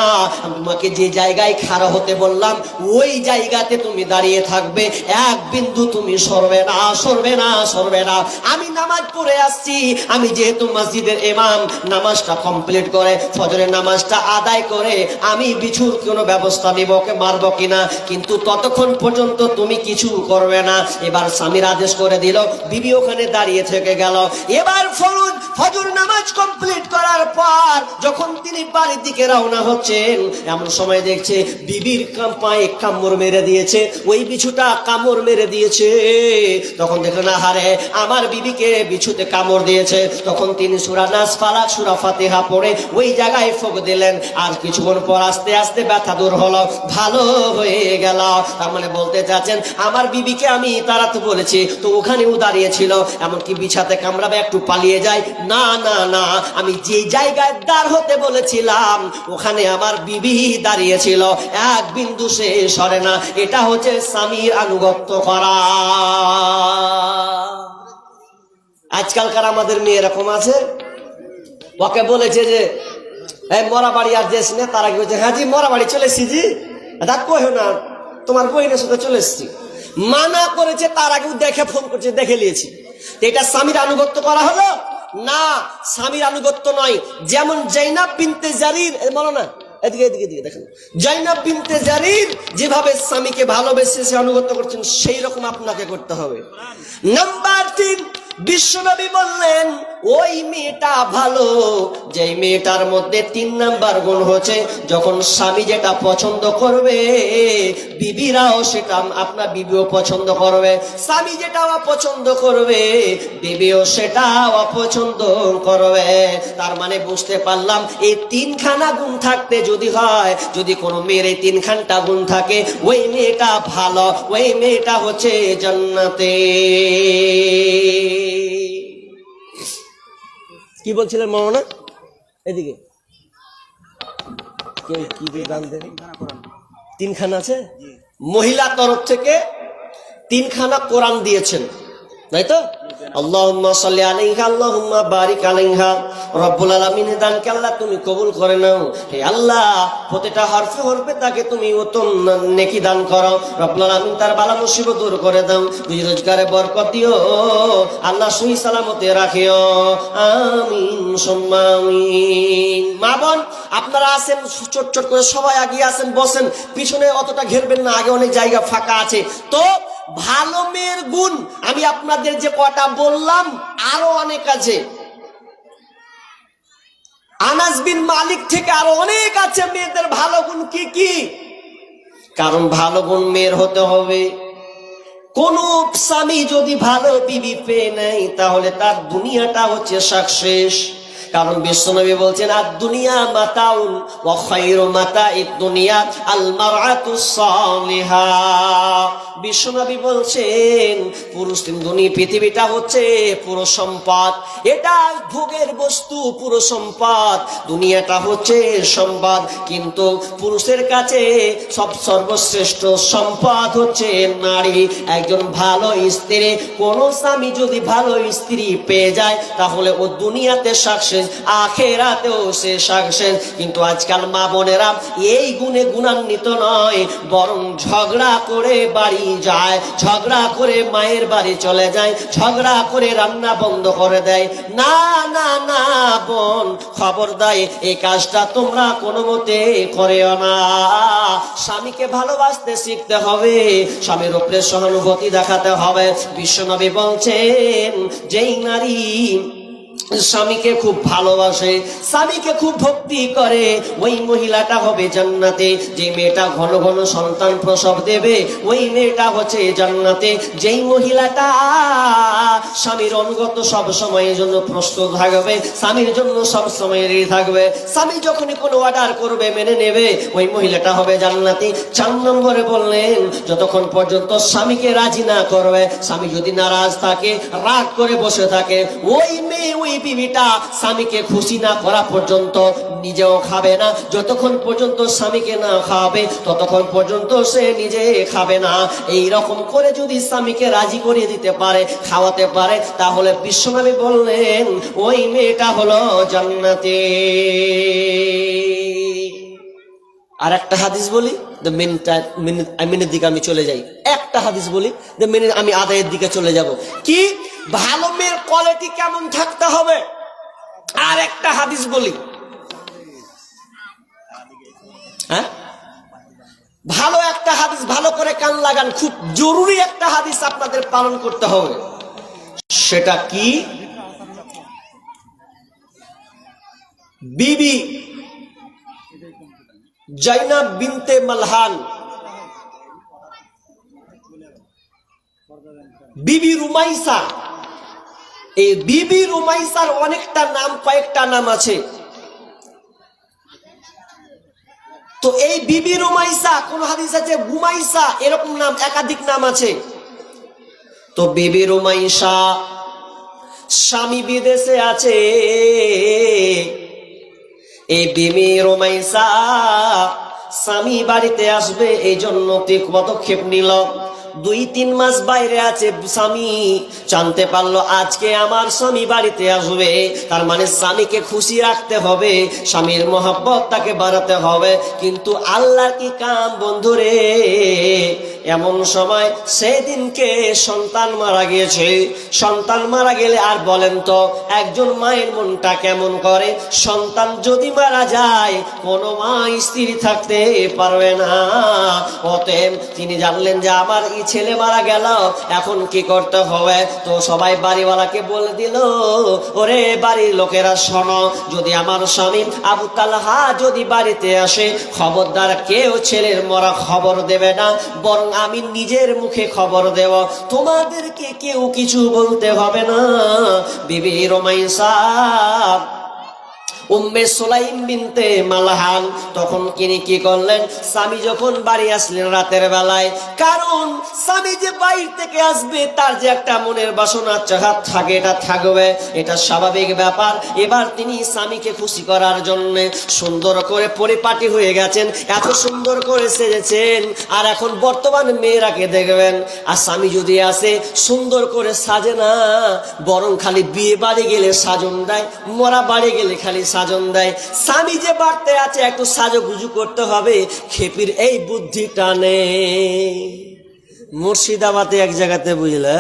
তোমাকে যে জায়গায় খাড়া হতে বললাম ওই জায়গাতে তুমি দাঁড়িয়ে থাকবে, এক বিন্দু তুমি সরবে না, সরবে না, সরবে না। আমি নামাজ পড়ে আসছি, আমি যেহেতু মসজিদের ইমাম, নামাজটা কমপ্লিট করে ফজরের নামাজটা আদায় করে আমি বিছুর কোনো ব্যবস্থা নিব, ওকে মারবো কিনা, কিন্তু ততক্ষণ পর্যন্ত তুমি কিছু করবে না। এবার স্বামীর আদেশ করে দিল, বিবি ওখানে দাঁড়িয়ে থেকে গেল। এবার ফজর নামাজ কমপ্লিট করার পর যখন তিনি বাড়ির দিকে রওনা হচ্ছেন, এমন সময় দেখছে বিবির পায়ে কামড় মেরে দিয়েছে, ওই বিছুটা কামড় মেরে দিয়েছে। তখন দেখলেন, আহারে আমার বিবিকে বিছুতে কামড় দিয়েছে। তখন তিনি সূরা নাস, ফালাক, সূরা ফাতিহা পড়ে ওই জায়গায় ফুঁক দিলেন। আর কিছুক্ষণ পর আস্তে আস্তে ব্যথা দূর হলো, ভালো হয়ে গেল। তার মানে বলতে চাচ্ছেন, আমার বিবিকে আমি তাড়াতে বলেছি তো ওখানেও দাঁড়িয়ে ছিল, এমনকি বিছাতে কামড়াবে একটু পালিয়ে যায় না, না, না, আমি যে জায়গায় দাঁড় হতে বলেছিলাম ওখানে আমার বিবি দাঁড়িয়েছিল, এক বিন্দু সে সরে না। এটা হচ্ছে স্বামীর আনুগত্য করা। আজকালকার আমাদের মেয়ে এরকম আছে, ওকে বলেছে যে এই মরা বাড়ি আর যাস না, তারা কি বলছে, হ্যাঁ জি মরা বাড়ি চলে এসছি জি, দেখ কইও না তোমার বইনের সাথে চলে এসছি। মানা করেছে, তার আগেও দেখে ফোন করছে, দেখে নিয়েছি। এটা স্বামীর আনুগত্য করা হলো না, স্বামীর আনুগত্য নয়। যেমন জাইনাব বিনতে জারির, বলো না এদিকে এদিকে এদিকে দেখেন, জাইনাব বিনতে জারির যেভাবে স্বামীকে ভালোবেসে সে আনুগত্য করছেন, সেই রকম আপনাকে করতে হবে। নাম্বার 3, বিশ্বনবী বললেন ওই মেয়েটা ভালো যেই মেয়েটার মধ্যে 3 নাম্বার গুণ হচ্ছে, যখন স্বামী যেটা পছন্দ করবে বিবিরাও সেটা, আপনার বিবিও পছন্দ করবে, স্বামী যেটা অপছন্দ করবে বিবিও সেটা অপছন্দ করবে। তার মানে বুঝতে পারলাম এই 3খানা গুণ থাকতে যদি হয়, যদি কোনো মেয়ের এই 3খানটা গুণ থাকে, ওই মেয়েটা ভালো, ওই মেয়েটা হচ্ছে জান্নাতে। কি বলছিলেন মৌলানা? এদিকে কি দান দেন? 3খানা আছে, মহিলা তরফ থেকে 3খানা কোরআন দিয়েছেন, তাই তো? আল্লাহুম্মা সাল্লি আলাইহা, আল্লাহুম্মা বারিক আলাইহা। রব্বুল আলামিন দানকে আল্লাহ তুমি কবুল করে নাও। হে আল্লাহ, প্রতিটা হরফে হরফে তাকে তুমি উত্তম নেকি দান করো। রব্বুল আলামিন তার বালা মুসিবত দূর করে দাও, রুজি রোজগারে বরকত দিও, আল্লাহ সহি সালামতে রাখিও, আমিন সুম্মা আমিন। মা বোন আপনারা আছেন, চট চট করে সবাই আগিয়ে আসেন, বসেন, পিছনে অতটা ঘেরবেন না, আগে অনেক জায়গা ফাঁকা আছে। তো ভালো মেয়ের গুণ আমি আপনাদের যে কটা বললাম আরো অনেক আছে, আনাস বিন মালিক থেকে আরো অনেক আছে মেয়েদের ভালো গুণ। কি কি? কারণ ভালো গুণ মেয়ের হতে হবে। কোন স্বামী যদি ভালো বিবি পেয়ে নেয় তাহলে তার দুনিয়াটা হচ্ছে সাকসেস। কারণ বিশ্বনবী বলছেন, আর দুনিয়া মাতাউন ওয়া খায়রু মাতাইদ দুনিয়া আল মারআতুস সালিহা। বিশ্বনবী বলছেন পুরুষ দুনিয়া, পৃথিবীটা হচ্ছে পুরো সম্পদ, এটা ভোগের বস্তু, পুরো সম্পদ, দুনিয়াটা হচ্ছে সম্পদ, কিন্তু পুরুষের কাছে সর্বশ্রেষ্ঠ সম্পদ হচ্ছে নারী। একজন ভালো স্ত্রী, কোন স্বামী যদি ভালো স্ত্রী পেয়ে যায় তাহলে ও দুনিয়াতে সাকসেস শেষ, আখেরাতেও সে সাকসেস। কিন্তু আজকাল মা বোনেরা এই গুণে গুণান্বিত নয়, বরং ঝগড়া করে বাড়ি যায়, ঝগড়া করে মায়ের বাড়ি চলে যায়, ঝগড়া করে রান্না বন্ধ করে দেয়। না না না বোন, খবর দেয় এই কাজটা তোমরা কোনো মতে করেও না। স্বামীকে ভালোবাসতে শিখতে হবে, স্বামীর উপরে সহানুভূতি দেখাতে হবে। বিশ্বনবী বলছেন, যেই নারী স্বামীকে খুব ভালোবাসে, স্বামীকে খুব ভক্তি করে, ওই মহিলাটা হবে জান্নাতে। যে মেয়েটা ঘন ঘন সন্তান প্রসব দেবে, ওই মেয়েটা হচ্ছে জান্নাতে। যেই মহিলাটা স্বামীর অনুগত সব সময়ের জন্য প্রস্তুত থাকবে, স্বামীর জন্য সব সময় রেডি থাকবে, স্বামী যখনই কোনো অর্ডার করবে মেনে নেবে, ওই মহিলাটা হবে জান্নাতি। 4 নম্বরে বললেন, যতক্ষণ পর্যন্ত স্বামীকে রাজি না করবে, স্বামী যদি নারাজ থাকে, রাগ করে বসে থাকে, ওই মেয়ে ওই বিবিটা স্বামীকে খুশি না করা পর্যন্ত নিজেও খাবে না। যতক্ষণ পর্যন্ত স্বামীকে না খাবে, ততক্ষণ পর্যন্ত সে নিজে খাবে না। এই রকম করে যদি স্বামীকে রাজি করিয়ে দিতে পারে, খাওয়াতে পারে, তাহলে বিশ্বনবী বললেন ওই মেয়েটা হলো জান্নাতি। আর একটা হাদিস বলি, মিনিটের দিকে আমি চলে যাই। একটা হাদিস বলি, আমি আদায়ের দিকে চলে যাব। কি ভালো মেয়ের কোয়ালিটি কেমন থাকতে হবে? আর একটা হাদিস বলি, হ্যাঁ, ভালো একটা হাদিস, ভালো করে কান লাগান, খুব জরুরি একটা হাদিস আপনাদের পালন করতে হবে। সেটা কি? বিবি জাইনাব বিনতে মালহান, বিবি রুমাইসা। এই বিবি রুমাইসার অনেকটা নাম, কয়েকটা নাম আছে। তো এই বিবি রুমাইসা, কোন হাদিস আছে গুমাইসা, এরকম নাম, একাধিক নাম আছে। তো বিবি রুমাইসা স্বামী বিদেশে আছে, এই বিবি রুমাইসা স্বামী বাড়িতে আসবে, এই জন্য পদক্ষেপ নিল। 2-3 মাস বাইরে আছে স্বামী, জানতে পারলো আজকে আমার স্বামী বাড়িতে আসবে, তার মানে স্বামীকে খুশি রাখতে হবে, স্বামীর মহব্বত তাকে বাড়াতে হবে। কিন্তু আল্লাহর কি কাম বন্ধুরে, এমন সময় সেদিনকে সন্তান মারা গিয়েছে। সন্তান মারা গেলে আর বলেন তো একজন মায়ের মনটা কেমন করে? সন্তান যদি মারা যায়, কোনো মা স্ত্রী থাকতে পারবে না। অতএব তিনি জানলেন যে আমার এই ছেলে মারা গেল, এখন কি করতে হবে? তো সবাই বাড়িওয়ালাকে বলে দিল, ওরে বাড়ির লোকেরা শোনো, যদি আমার স্বামী আবু তালহা যদি বাড়িতে আসে, খবরদার কেউ ছেলের মরা খবর দেবে না, বরং আমি নিজের মুখে খবর দেব, তোমাদেরকে কেউ কিছু বলতে হবে না। বিবি রুমাইসা উম্মে সুলাইম বিনতে মালহান তখন তিনি কি করলেন? স্বামী যখন বাড়ি আসলেন রাতের বেলায়, কারণ স্বামী যে বাইরে থেকে আসবে তার যে একটা মনের বাসনা চাহাত থাকে, এটা থাকবে, এটা স্বাভাবিক ব্যাপার। এবার তিনি স্বামীকে খুশি করার জন্য সুন্দর করে পরিপাটি হয়ে গেছেন, এত সুন্দর করে সেজেছেন। আর এখন বর্তমান মেয়েরাকে দেখবেন, আর স্বামী যদি আসে সুন্দর করে সাজে না, বরং খালি বিয়ে বাড়ি গেলে সাজন দেয়, মরা বাড়ি গেলে খালি সাজন দেয়। স্বামী যে বাড়তে আছে একটু সাজুগুজু করতে হবে, খেপির এই বুদ্ধিটা নেই। মুর্শিদাবাদে এক জায়গাতে বুঝলে,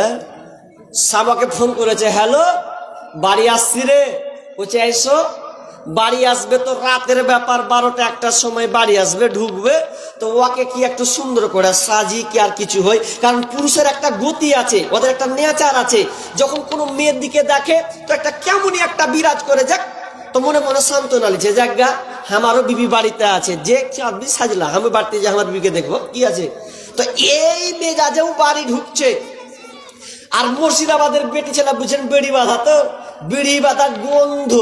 সামাকে ফোন করেছে, হ্যালো বাড়ি আসছি রে, বলছে এসো। বাড়ি আসবে তো রাতের ব্যাপার, 12টা-1টার সময় বাড়ি আসবে, ঢুকবে। তো ওকে কি একটু সুন্দর করে সাজি কি আর কিছু হয়, কারণ পুরুষের একটা গতি আছে, ওদের একটা নেচার আছে, যখন কোনো মেয়ের দিকে দেখে তো একটা কেমনই একটা বিরাজ করে, যাক তো মনে মনে সান্ত্বনা লিছে, যাজ্ঞা আমারও বিবি বাড়িতে আছে, যে চাঁদবি সাজলা, আমি বাড়িতে যে আমার বিবিকে দেখবো কি আছে। তো এই মেজাজেও বাড়ি ঢুকছে। আর মুর্শিদাবাদের বেটি ছেলে বুঝছেন, বেড়ি বাঁধা, তো বিড়ি বাঁধা গন্ধ,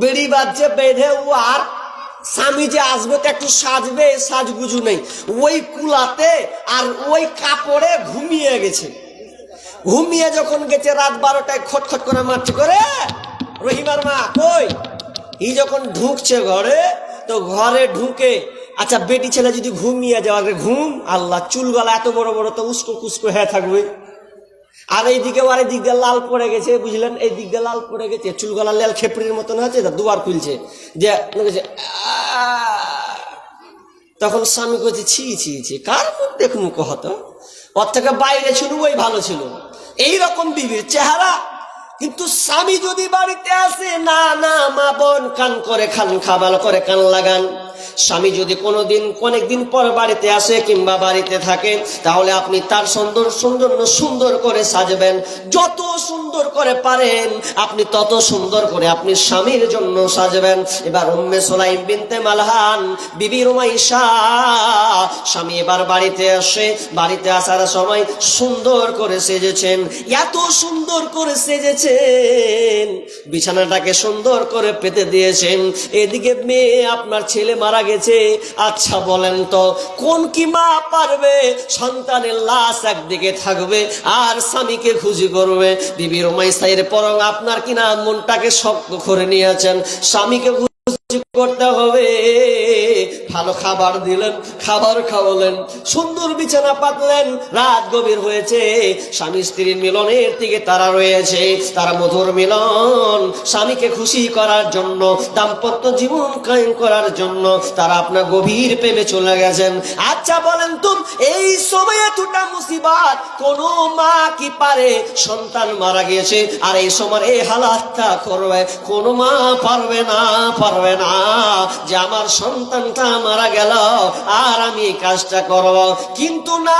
বিড়ি বাঁধছে বেঁধে, ও আর স্বামী যে আসবে তো একটু সাজবে, সাজগুজু নেই, ওই কুলাতে আর ওই কাপড়ে ঘুমিয়ে গেছে। ঘুমিয়ে যখন গেছে রাত 12টায় খটখট করে মারছে, করে রহিমার মা কই, ই যখন ঢুকছে ঘরে, তো ঘরে ঢুকে, আচ্ছা বেটি ছেলে যদি ঘুমিয়ে যাওয়ার ঘুম, আল্লাহ চুলগলা এত বড় বড়, তো উস্কো কুস্কো হয়ে থাকবে। আর এইদিকে আর এই দিক দিয়ে লাল পড়ে গেছে, বুঝলেন, এই দিক দিয়ে লাল পড়ে গেছে, চুলগলা লাল খেপড়ির মতন হয়েছে, দুবার খুলছে যে তখন স্বামী কইছে ছি ছি ছি, কার মুখ দেখুন কহত, ওর থেকে বাইরে ছিল ওই ভালো ছিল, এইরকম বিবির চেহারা। কিন্তু স্বামী যদি বাড়িতে আসে, না না মা বোন কান করে খান, খাবার করে কান লাগান, স্বামী যদি কোনোদিন অনেকদিন পর বাড়িতে আসে কিংবা বাড়িতে থাকে, তাহলে আপনি তার সুন্দর করে সাজবেন, যত সুন্দর করে পারেন আপনি তত সুন্দর করে আপনি স্বামীর জন্য সাজবেন। এবার উম্মে সুলাইম বিনতে মালহান বিবি রুমাইশা, স্বামী এবার বাড়িতে আসে, বাড়িতে আসার সময় সুন্দর করে সেজেছেন, এত সুন্দর করে সেজেছেন, বিছানাটাকে সুন্দর করে পেতে দিয়েছেন। এদিকে মেয়ে আপনার ছেলে মারা গেছে, আচ্ছা বলেন তো কোন কি মা পারবে সন্তানের লাশ একদিকে থাকবে আর স্বামীকে খুশি করবে? বিবি রুমাইসা এর পরং আপনার কিনা মনটাকে শক্ত করে নিয়েছেন, স্বামীকে করতে হবে, ভালো খাবার দিলেন, খাবার খাওয়ালেন, সুন্দর বিছানা পাতলেন, রাত গভীর হয়েছে, স্বামী স্ত্রীর মিলনের দিকে তারা রয়েছে, তারা মধুর মিলন, স্বামীকে খুশি করার জন্য, দাম্পত্য জীবন কায়েম করার জন্য তারা আপনার গভীর প্রেমে চলে গেছেন। আচ্ছা বলেন তো এই সময় এতটা মুসিবত কোন মা কি পারে? সন্তান মারা গেছে আর এই সময় এই হালাতটা করবে? কোন মা পারবে না, পারবে না যে আমার সন্তানটা মারা গেল আর আমি এই কাজটা করব। কিন্তু না,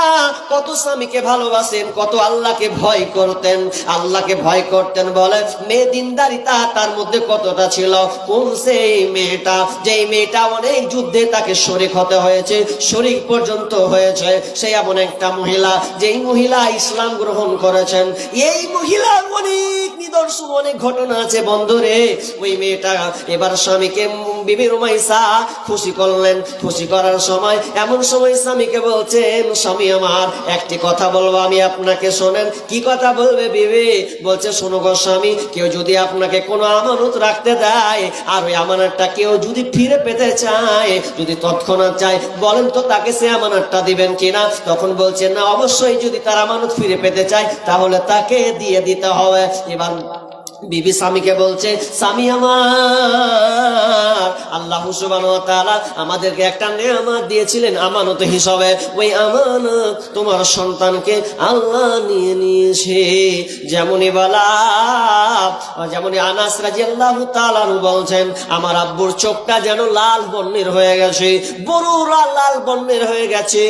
কত স্বামীকে ভালোবাসেন, কত আল্লাহকে ভয় করতেন, আল্লাহকে ভয় করতেন বলে মেয়ে দিনদারিতা তার মধ্যে কতটা ছিল। কোন সেই মেয়েটা, যেই মেয়েটা অনেক যুদ্ধে তাকে শরীক হতে হয়েছে, শরীক পর্যন্ত হয়েছে, সে এমন একটা মহিলা যেই মহিলা ইসলাম গ্রহণ করেছেন। এই মহিলার অনেক নিদর্শন, অনেক ঘটনা আছে বন্ধুরে। ওই মেয়েটা এবার স্বামীকে বিবি রুমাইসা খুশি করলেন, খুশি করার সময় এমন সময় স্বামীকে বলছেন, স্বামী আমার একটি কথা বলবো আমি আপনাকে, শোনেন। কি কথা বলবে বিবি? বলছে শোনো গো স্বামী, কেউ যদি আপনাকে কোনো আমানত রাখতে দেয় আর ওই আমানতটা কেউ যদি ফিরে পেতে চায়, যদি তৎক্ষণাৎ চায়, বলেন তো তাকে সে আমানতটা দিবেন কিনা? তখন বলছেন না, অবশ্যই যদি তার আমানত ফিরে পেতে চায় তাহলে তাকে দিয়ে দিতে হবে। এবার বিবি স্বামীকে বলছে, স্বামী আমার, আল্লাহ সুবহানাহু ওয়া তাআলা আমাদেরকে একটা নেয়ামত দিয়েছিলেন আমানত হিসাবে, ওই আমানত তোমার সন্তানকে আল্লাহ নিয়ে নিয়েছে। যেমনই বলা, যেমনই আনাস রাদিয়াল্লাহু তাআলা বলছেন, আমার আব্বুর চোখটা যেন লাল বর্ণের হয়ে গেছে, বড় লাল বর্ণের হয়ে গেছে।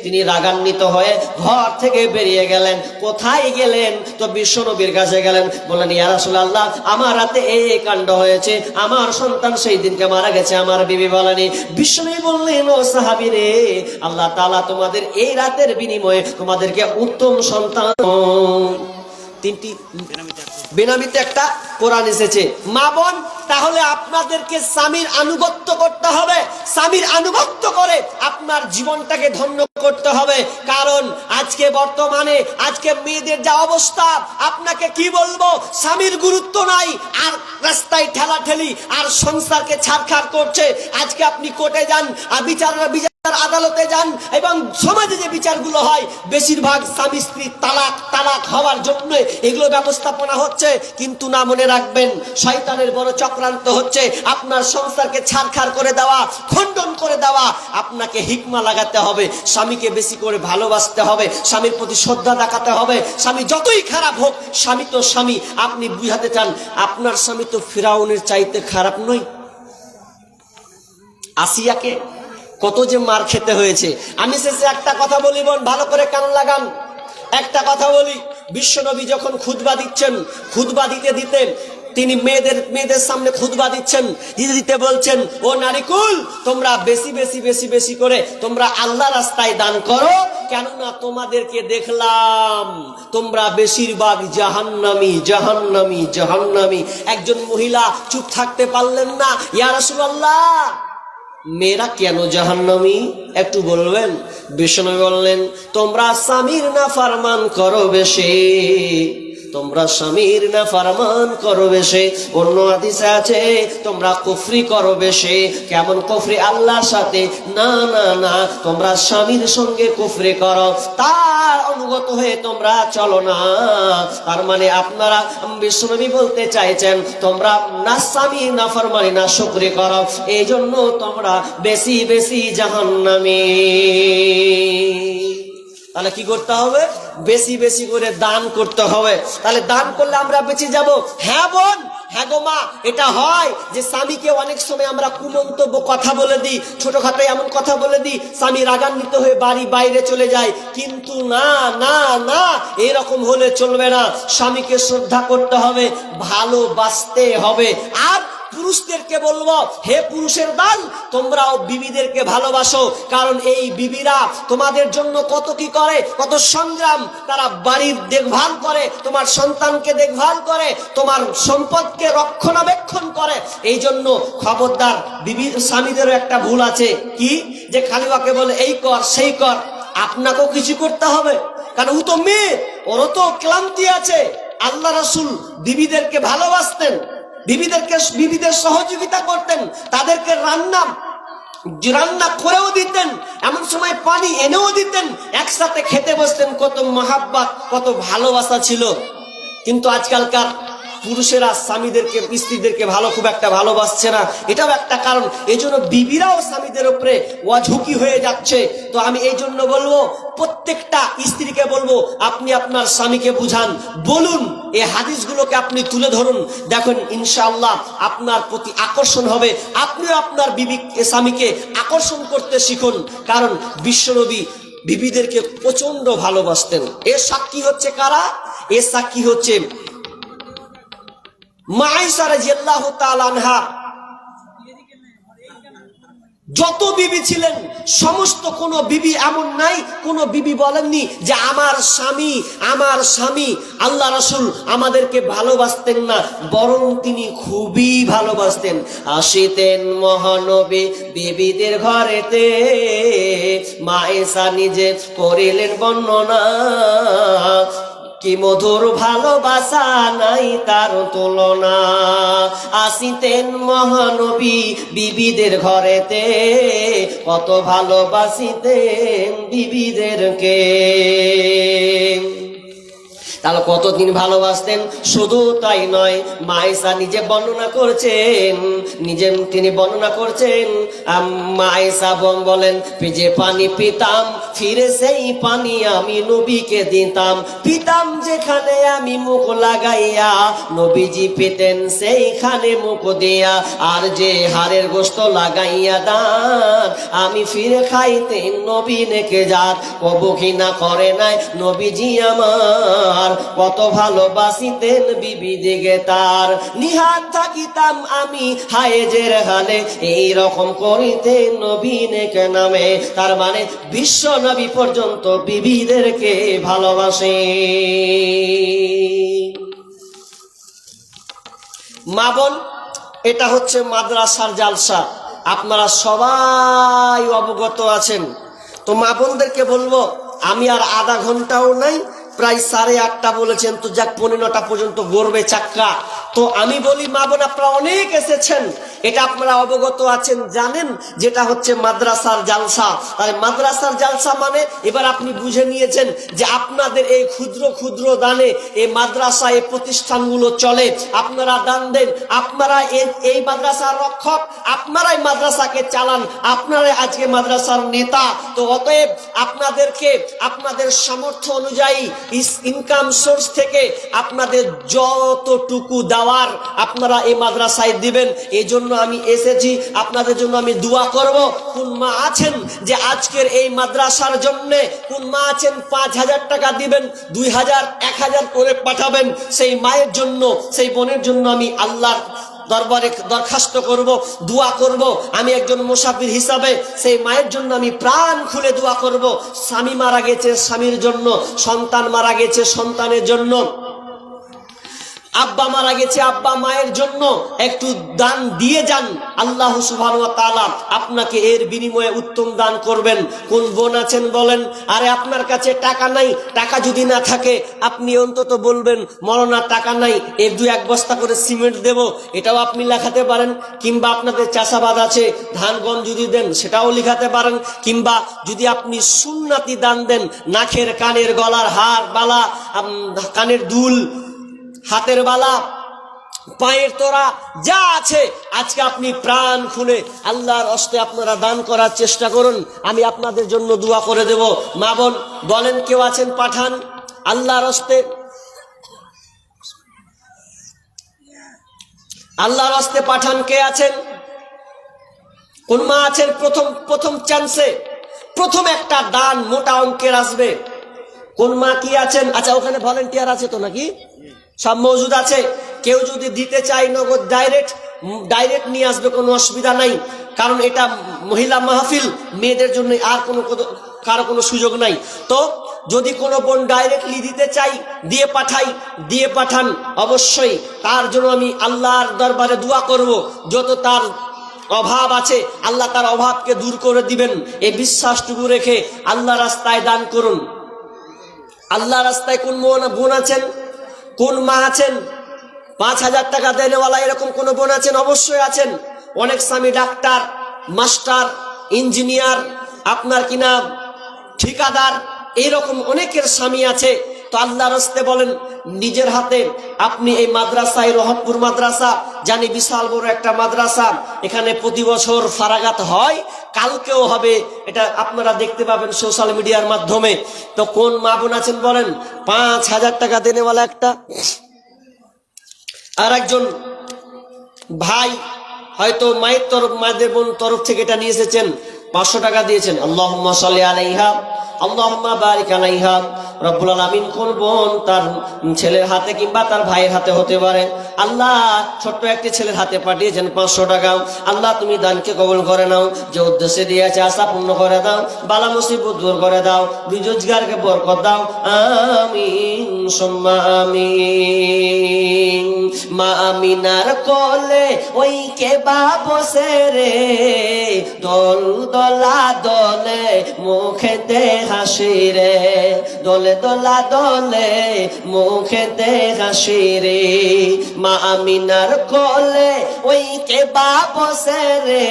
তিনি রাগান্বিত হয়ে ঘর থেকে বেরিয়ে গেলেন। কোথায় গেলেন? তো বিশ্বনবীর কাছে গেলেন, বললেন ইয়া রাসূলুল্লাহ, আমার রাতে এই কাণ্ড হয়েছে, আমার সন্তান সেই দিনকে মারা গেছে। আমার বিবি বলেনি। বিশ্বনবী বললেন, ও সাহাবীরে, আল্লাহ তাআলা তোমাদের এই রাতের বিনিময়ে তোমাদেরকে উত্তম সন্তান, তিনটি বেনামিতে একটা কোরআন এসেছে। মা বোন, তাহলে আপনাদেরকে স্বামীর আনুগত্য করতে হবে, স্বামীর আনুগত্য করে আপনার জীবনটাকে ধন্য করতে হবে। কারণ আজকে বর্তমানে আজকে মেয়েদের যা অবস্থা, আপনাকে কি বলবো, স্বামীর গুরুত্ব নাই, আর রাস্তায় ঠেলাঠেলি আর সংসারকে ছাড়খাড় করছে। আজকে আপনি কোর্টে যান আর বিচার আদালতে যান, এবং সমাজে যে বিচারগুলো হয় বেশিরভাগ স্বামী স্ত্রী তালাক হওয়ার জন্য এগুলো ব্যবস্থাপনা হচ্ছে। কিন্তু না, মনে রাখবেন, শয়তানের বড় চক্রান্ত হচ্ছে আপনার সংসারকে ছাড়খাড় করে দেওয়া, খণ্ডন করে দেওয়া। আপনাকে হিকমা লাগাতে হবে, স্বামীকে বেশি করে ভালোবাসতে হবে, স্বামীর প্রতি শ্রদ্ধা দেখাতে হবে। স্বামী যতই খারাপ হোক, স্বামী তো স্বামী। আপনি বুঝাতে চান আপনার স্বামী তো ফিরাউনের চাইতে খারাপ নয়। আসিয়াকে কত যে মার খেতে হয়েছে। আমি শেষে একটা কথা বলি, বোন ভালো করে কান লাগান, একটা কথা বলি। বিশ্বনবী যখন খুতবা দিচ্ছেন, খুতবা দিতে তিনি মেয়েদের সামনে খুতবা দিচ্ছেন, দিতে বলছেন, ও নারীকুল, তোমরা বেশি করে তোমরা আল্লাহ রাস্তায় দান করো, কেননা তোমাদেরকে দেখলাম তোমরা বেশিরভাগ জাহান্নামী। একজন মহিলা চুপ থাকতে পারলেন না, ইয়া রাসূলুল্লাহ, মেয়েরা কেন জাহান্নামী একটু বলবেন? বিষ্ণু বললেন, তোমরা স্বামীর নাফরমান করো বেশি, তোমরা স্বামীর নাফরমান করো বেশি। অন্য হাদিসে আছে তোমরা কুফরি করো বেশি। কেমন কুফরি? আল্লাহর সাথে না না না, তোমরা স্বামীর সঙ্গে কুফরি করো, তার অনুগত হয়ে তোমরা চলো না। তার মানে আপনারা বিশ্বনবী বলতে চাইছেন তোমরা না স্বামী নাফরমানি না শুকরি করো, এই জন্য তোমরা বেশি বেশি জাহান্নামী। তাহলে কি করতে হবে? বেশি বেশি করে দান করতে হবে। তাহলে দান করলে আমরা বেঁচে যাব। হ্যাঁ বোন, হ্যাঁ গো মা, এটা হয় যে স্বামীকে অনেক সময় আমরা কুমন্তব্য কথা বলে দিই, ছোটখাটো এমন কথা বলে দিই, স্বামী রাগান্বিত হয়ে বাড়ি বাইরে চলে যায়। কিন্তু না না না, এরকম হলে চলবে না। স্বামীকে শ্রদ্ধা করতে হবে, ভালোবাসতে হবে। আর পুরুষদেরকে বলবো, হে পুরুষের দল, তোমরাও বিবিদেরকে ভালোবাসো। কারণ এই বিবিরা তোমাদের জন্য কত কি করে, কত সংগ্রাম। তারা বাড়ির দেখভাল করে, তোমার সন্তানকে দেখভাল করে, তোমার সম্পদকে রক্ষণাবেক্ষণ করে। এই জন্য খবরদার, বিবি স্বামীদেরও একটা ভুল আছে, কি যে খালি ওকে বলে এই কর সেই কর। আপনাকেও কিছু করতে হবে, কারণ ও তো মেয়ে, ওরও তো ক্লান্তি আছে। আল্লাহ রাসূল বিবিদেরকে ভালোবাসতেন, বিবিদের সহযোগিতা করতেন, তাদেরকে রান্না করেও দিতেন, এমন সময় পানি এনেও দিতেন, একসাথে খেতে বসতেন। কত মহাব্বত, কত ভালোবাসা ছিল। কিন্তু আজকালকার পুরুষেরা স্বামীদেরকে, স্ত্রীদেরকে খুব একটা ভালোবাসছে না, এটাও একটা কারণ। এই জন্য বিবিরাও স্বামীদের উপরে অঝুঁকি হয়ে যাচ্ছে। তো আমি এই জন্য বলবো, প্রত্যেকটা স্ত্রীকে বলবো, আপনি আপনার স্বামীকে বুঝান, বলুন, এই হাদিসগুলোকে আপনি তুলে ধরুন। দেখুন ইনশাআল্লাহ আপনার প্রতি আকর্ষণ হবে। আপনিও আপনার স্বামীকে আকর্ষণ করতে শিখুন। কারণ বিশ্বনবী বিবিদেরকে প্রচন্ড ভালোবাসতেন। এর সাক্ষী হচ্ছে কারা? এর সাক্ষী হচ্ছে মা আয়েশা রাদিয়াল্লাহু তাআলা আনহা। যত বিবি ছিলেন সমস্ত, কোন বিবি এমন নাই, কোন বিবি বলেননি যে আমার স্বামী আল্লাহ রাসূল আমাদেরকে ভালোবাসতেন না, বরং তিনি খুবই ভালোবাসতেন। আসিতেন মহানবী বিবিদের ঘরেতে, মা আয়েশা নিজে করিলেন বর্ণনা, কি মধুর ভালোবাসা, নাই তার তুলনা। আসিতেন মহানবী বিবিদের ঘরেতে, কত ভালোবাসিতেন বিবিদেরকে। তাহলে কতদিন ভালোবাসতেন? শুধু তাই নয়, মা আয়েশা নিজে বর্ণনা করছেন। মা আয়েশা বলেন, যে পানি পিতাম, ফিরে সেই পানি আমি নবীকে দিতাম। পিতাম যেখানে আমি মুখ লাগাইয়া, নবীজি পেতেন সেইখানে মুখ দিয়া। আর যে হাড়ের গোশত লাগাইয়া দান, আমি ফিরে খাইতেন নবী নেকে যাত। কবু ঘৃণা করে নাই নবীজি আমার, কত ভালোবাসিতেন বিবি দিগে তার। নিহাত থাকিতাম আমি হায়েজের হালে, এই রকম করিতেন নবী নেকে নামে। তার মানে বিশ্ব নবী পর্যন্ত বিবিদেরকে ভালোবাসে। মা বোন, এটা হচ্ছে মাদ্রাসার জালসা, আপনারা সবাই অবগত আছেন। তো মা বোনদেরকে বলবো, আমি আর আধা ঘন্টাও নাই, প্রায় 8:30 বলেছেন, তো যাক 9:45 পর্যন্ত গড়বে চাক্কা। তো আমি বলি মা বোন, আপনারা অনেক এসেছেন, এটা আপনারা অবগত আছেন, জানেন যেটা হচ্ছে মাদ্রাসার জালসা। তাহলে মাদ্রাসার জালসা মানে এবার আপনি বুঝে নিয়েছেন যে আপনাদের এই ক্ষুদ্র ক্ষুদ্র দানে এই মাদ্রাসা, এই প্রতিষ্ঠানগুলো চলে। আপনারা দান দেন, আপনারা এই মাদ্রাসার রক্ষক, আপনারাই মাদ্রাসাকে চালান, আপনারাই আজকে মাদ্রাসার নেতা। তো অতএব আপনাদেরকে আপনাদের সামর্থ্য অনুযায়ী ইনকাম সোর্স থেকে আপনাদের যতটুকু দেওয়ার আপনারা এই মাদ্রাসায় দিবেন। এই জন্য আমি এসেছি, আপনাদের জন্য আমি দোয়া করব। কোন মা আছেন যে আজকের এই মাদ্রাসার জন্য, কোন মা আছেন 5,000 টাকা দিবেন, 2,000, 1,000 করে পাঠাবেন, সেই মায়ের জন্য, সেই বোনের জন্য আমি আল্লাহর দরবারে দরখাস্ত করব, দোয়া করব। আমি একজন মুসাফির হিসাবে সেই মায়ের জন্য আমি প্রাণ খুলে দোয়া করব। স্বামী মারা গেছে, স্বামীর জন্য, সন্তান মারা গেছে, সন্তানের জন্য। আব্বা মারা গেছে, আব্বা মায়ের জন্য একটু দান দিয়ে যান, আল্লাহ সুবহানাহু ওয়া তাআলা আপনাকে এর বিনিময়ে উত্তম দান করবেন। কোন বোন আছেন বলেন, আরে আপনার কাছে টাকা নাই, টাকা যদি না থাকে আপনি অন্তত বলবেন মরনা টাকা নাই, এর 2-1 বস্তা করে সিমেন্ট দেব, এটাও আপনি লেখাতে পারেন। কিংবা আপনাদের চাষাবাদ আছে, ধান গম যদি দেন সেটাও লিখাতে পারেন। কিংবা যদি আপনি সুন্নাতি দান দেন, নাকের কানের গলার হার বালা, কানের দুল, হাতের বালা, পায়ের তোরা যা আছে আজকে আপনি প্রাণ খুলে আল্লাহর হস্তে আপনারা দান করার চেষ্টা করুন, আমি আপনাদের জন্য দোয়া করে দেব। মা বোন বলেন, কেউ আছেন পাঠান আল্লাহর হস্তে? আল্লাহর হস্তে পাঠান কে আছেন? কোন মা আছেন? প্রথম চান্সে প্রথম একটা দান মোটা অঙ্কের আসবে। কোন মা কি আছেন? আচ্ছা, ওখানে ভলেন্টিয়ার আছে তো নাকি? সব মজুদ আছে। কেউ যদি দিতে চায় নগদ ডাইরেক্ট নিয়ে আসবে, কোনো অসুবিধা নাই। কারণ এটা মহিলা মাহফিল, মেয়েদের জন্য আর কারো কোনো সুযোগ নাই। তো যদি কোনো বোন ডাইরেক্টলি দিতে চাই, দিয়ে পাঠান অবশ্যই। তার জন্য আমি আল্লাহর দরবারে দোয়া করব, যত তার অভাব আছে আল্লাহ তার অভাবকে দূর করে দিবেন, এই বিশ্বাসটুকু রেখে আল্লাহ রাস্তায় দান করুন। আল্লাহ রাস্তায় কোন বোন আছেন, কোন মা আছেন 5,000 টাকা দেনেওয়ালা, এরকম কোন বোন আছেন? অবশ্যই আছেন। অনেক স্বামী ডাক্তার, মাস্টার, ইঞ্জিনিয়ার, আপনার কিনা ঠিকাদার, এইরকম অনেকের স্বামী আছে। তো আল্লাহর রাস্তে বলেন, নিজের হাতে আপনি এই মাদ্রাসায়, রহমপুর মাদ্রাসা জানি বিশাল বড় একটা মাদ্রাসা, এখানে প্রতি বছর ফারাগাত হয়, কালকেও হবে, এটা আপনারা দেখতে পাবেন সোশ্যাল মিডিয়ার মাধ্যমে। তো কোন মা বোন আছেন বলেন? 5,000 টাকা দেনেওয়ালা একটা। আর একজন ভাই হয়তো মায়েদের বোন তরফ থেকে এটা নিয়ে এসেছেন, 500 টাকা দিয়েছেন। আল্লাহুম্মা সাল্লি আলাইহা, আল্লাহুম্মা বারিক আলাইহা। রব্বুল আলামিন কোন বোন তার ছেলের হাতে কিংবা তার ভাইয়ের হাতে হতে পারে, আল্লাহ ছোট্ট একটি ছেলের হাতে পাঠিয়েছেন 500 টাকা। আল্লাহ তুমি দানকে কবুল করে নাও, যে উদ্দেশ্যে দিয়েছে আশা পূর্ণ করে দাও, বালা মুসিবত দূর করে দাও, রোজগারকে বরকত দাও, আমিন সুম্মা আমিন। মা আমিনার কোলে ওই কে বসে রে, দোল দোলা দোলে মুখেতে হাসি রে, দোলে দোলা দোলে মুখেতে হাসি রে। মা আমিনার কোলে ওই কে বসে রে,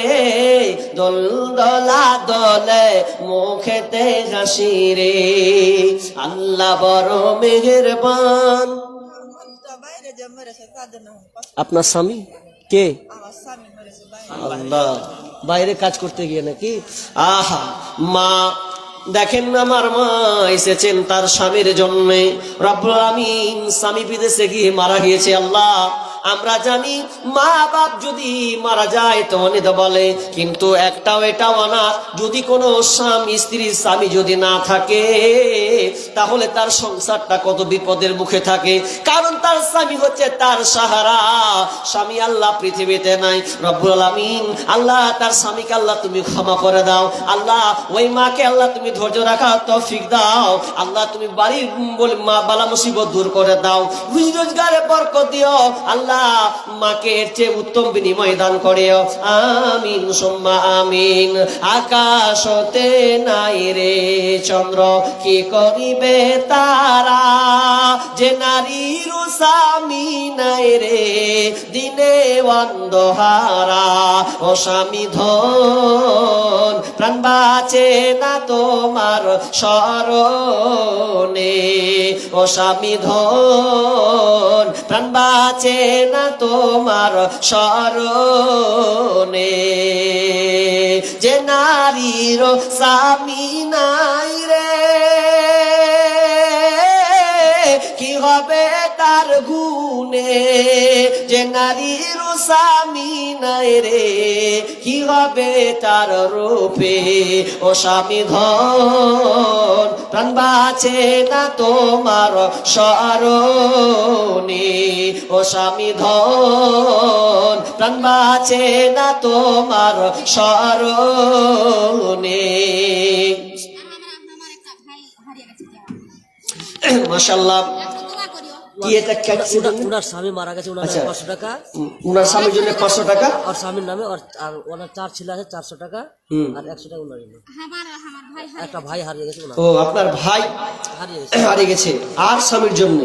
দোল দোলা দোলে মুখেতে হাসি রে। আল্লাহ বড় মেহেরবান। আপনার স্বামী কে? আল্লাহ, বাইরে কাজ করতে গিয়ে নাকি? আহা, মা দেখেন না, আমার মা এসেছেন তার স্বামীর জন্য। রব্বুল আমিন স্বামী বিদেশে গিয়ে মারা গিয়েছে। আল্লাহ আমরা জানি মা বাপ যদি মারা যায় তো অনেক বলে, কিন্তু এটাও না, যদি কোনো স্বামী যদি না থাকে তাহলে তার সংসারটা কত বিপদের মুখে থাকে। কারণ তার স্বামী হচ্ছে তার সাহারা। স্বামী আল্লাহ পৃথিবীতে নাই। রব্বুল আমিন আল্লাহ তার স্বামীকে আল্লাহ তুমি ক্ষমা করে দাও। আল্লাহ ওই মাকে আল্লাহ তুমি ধৈর্য রাখার তৌফিক দাও। আল্লাহ তুমি বাড়ির বালা মুসিবত দূর করে দাও, রোজগারে বরকত দিও। আল্লাহ মাকে এর চেয়ে উত্তম বিনিময় দান করিও, আমিন সুম্মা আমিন। আকাশ হতে নাই রে চন্দ্র, কি করিবে তারা, যে নারীর স্বামী নাই রে দিনে অন্ধহারা। ও স্বামী ধন প্রাণ বাঁচে না তোমার স্মরণে, ও স্বামী ধন প্রাণ বাঁচে না তোমার স্মরণে। যে নারীর স্বামী নাই রে, কি হবে তার গুণে। যে নারীর স্বামী নাই রে, কি হবে তার রূপে। ও স্বামী ধন প্রাণ বাঁচে না তোমার স্মরণে, ও স্বামী ধন প্রাণ বাঁচে না তোমার স্মরণে। মাশাআল্লাহ কি এটা ক্যাটসি ওনার স্বামী মারা গেছে, ওনার আচ্ছা। 500 টাকা, উনার স্বামীর জন্য 500 টাকা, আর স্বামীর নামে আর ওনার 4 ছেলে আছে 400 টাকা, আর 100 টাকা ওনার জন্য। একটা ভাই হারিয়ে গেছে ওনার, ও আপনার ভাই হারিয়ে গেছে। হারিয়ে গেছে আর স্বামীর জন্য।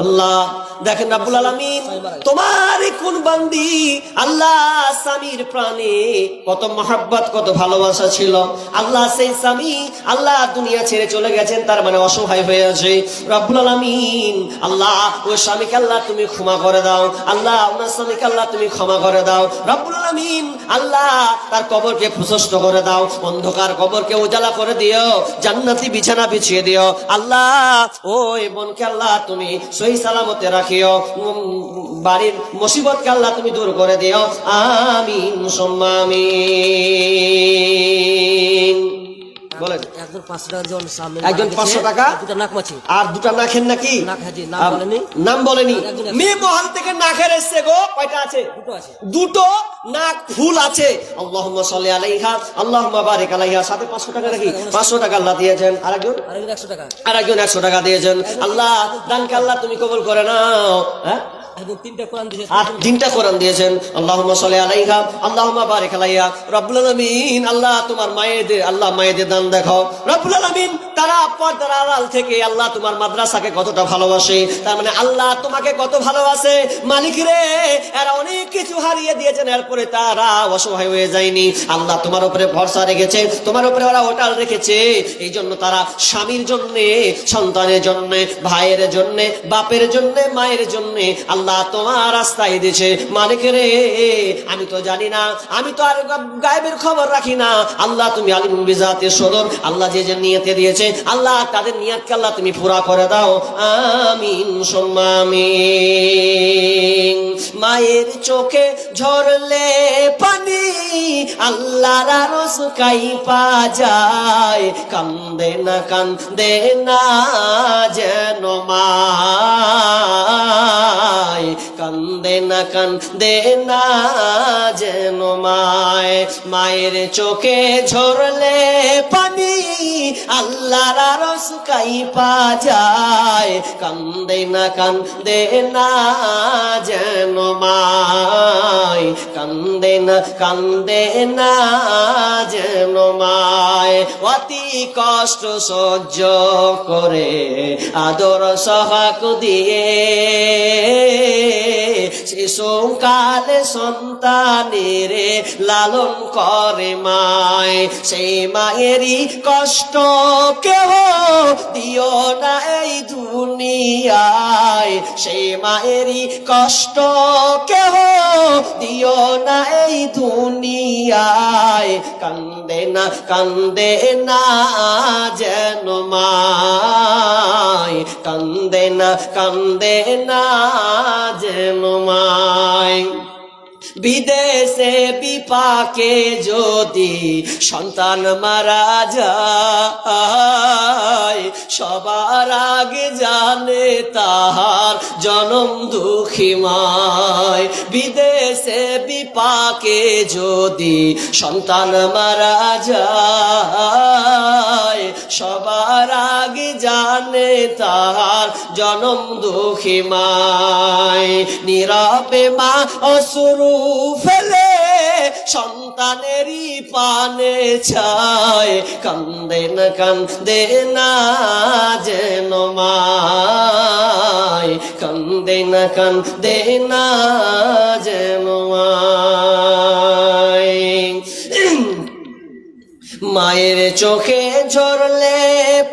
আল্লাহ দেখেন রাব্বুল আলামিন তোমার কোন বান্দি আল্লাহ স্বামীর প্রাণে কত মহব্বত কত ভালোবাসা ছিল, আল্লাহ সেই স্বামী আল্লাহ দুনিয়া ছেড়ে চলে গেছেন, তার মানে অসহায় হয়ে আছে। রাব্বুল আলামিন আল্লাহ ওই স্বামীকে আল্লাহ তুমি ক্ষমা করে দাও, আল্লাহ ওনার স্বামীকে আল্লাহ তুমি ক্ষমা করে দাও। রাব্বুল আলামিন আল্লাহ তার কবরকে প্রশস্ত করে দাও, অন্ধকার কবরকে উজালা করে দিও, জান্নাতি বিছানা বিছিয়ে দিও। আল্লাহ ওই বোনকে আল্লাহ তুমি সহি সালামতে রাখিও, বাড়ির মুসিবতকে আল্লাহ তুমি দূর করে দিও। আমিন সুম্মা আমিন। বলেন একজন 500 টাকা জন সামনে, একজন 500 টাকা, দুটো নাক মাছি, আর দুটা নাখেন নাকি? নাক হাজি, নাম বলেনি, নাম বলেনি। মেয়ে মহাল থেকে নাখের এসছে গো, কয়টা আছে? দুটো আছে, দুটো নাক ফুল আছে। আল্লাহুম্মা সাল্লি আলাইহা আল্লাহুম্মা বারিক আলাইহা, সাথে 500 টাকা নাকি? 500 টাকা আল্লাহ দিয়েছেন। আরেকজন 100 টাকা, আরেকজন 100 টাকা দিয়েছেন। আল্লাহ দানকে আল্লাহ তুমি কবুল করে নাও। হ্যাঁ একজন 3টা কোরআন দিয়েছে, আর 3টা কোরআন দিয়েছেন। আল্লাহুম্মা সাল্লি আলাইহা আল্লাহুম্মা বারিক আলাইহা। রব্বুল আলামিন আল্লাহ তোমার মায়েদের আল্লাহ মায়েদের দান দেখো। রব্বুল আলামিন তারা পর্দার আড়াল থেকে আল্লাহ তোমার মাদ্রাসাকে কতটা ভালোবাসে, তার মানে আল্লাহ তোমাকে কত ভালোবাসে। মালিক রে এরা অনেক কিছু হারিয়ে দিয়েছেন, এরপরে তারা অসহায় হয়ে যায়নি, আল্লাহ তোমার উপরে ভরসা রেখেছে, তোমার উপরে ওরা ওটাল রেখেছে। এই জন্য তারা স্বামীর জন্য, সন্তানের জন্য, ভাইয়ের জন্য, বাপের জন্য, মায়ের জন্য আল্লাহ তোমার রাস্তায় দিয়েছে। মালিক রে আমি তো জানি না, আমি তো আর গায়েবের খবর রাখি না, আল্লাহ তুমি আলিম বিজাতে সদর, আল্লাহ যে যে নিয়তে দিয়েছে আল্লাহ তাদের নিয়তকে আল্লাহ তুমি পুরা করে দাও। আমিন সুম্মা আমিন। মায়ের চোখে ঝরলে পানি আল্লাহর আরশ কাইপা যায়, কান্দে না যেন মা, কান্দে না যেন মায়। মায়ের চোখে ঝরলে পানি আল্লাহর আরশ কাইপা যায়, কান্দে না যেন মায়, কান্দে না যেন মায়। অতি কষ্ট সহ্য করে আদর সহাক দিয়ে শিশুকালে সন্তানের লালন করে মায়, সেই মায়েরই কষ্ট কেহ দিও না এই দুনিয়ায়, সেই মায়েরই কষ্ট কেহ দিও না এই দুনিয়ায়, কান্দে না যেন মায়, কান্দে না যেন মায়। বিদেশে বিপাকে যদি সন্তান মারা যায়, সবার আগে জানে তাহার জনম দুঃখী মায়। বিদেশে বিপাকে যদি সন্তান মারা যায়, সবার আগে জানে তাহার জনম দুঃখী মায়। নীরবে মা অশ্রু ফেলে সন্তানেরই পানে ছায়, কান্দে না যেন মায়, কান্দে না যেন মায়। মায়ের চোখে ঝরলে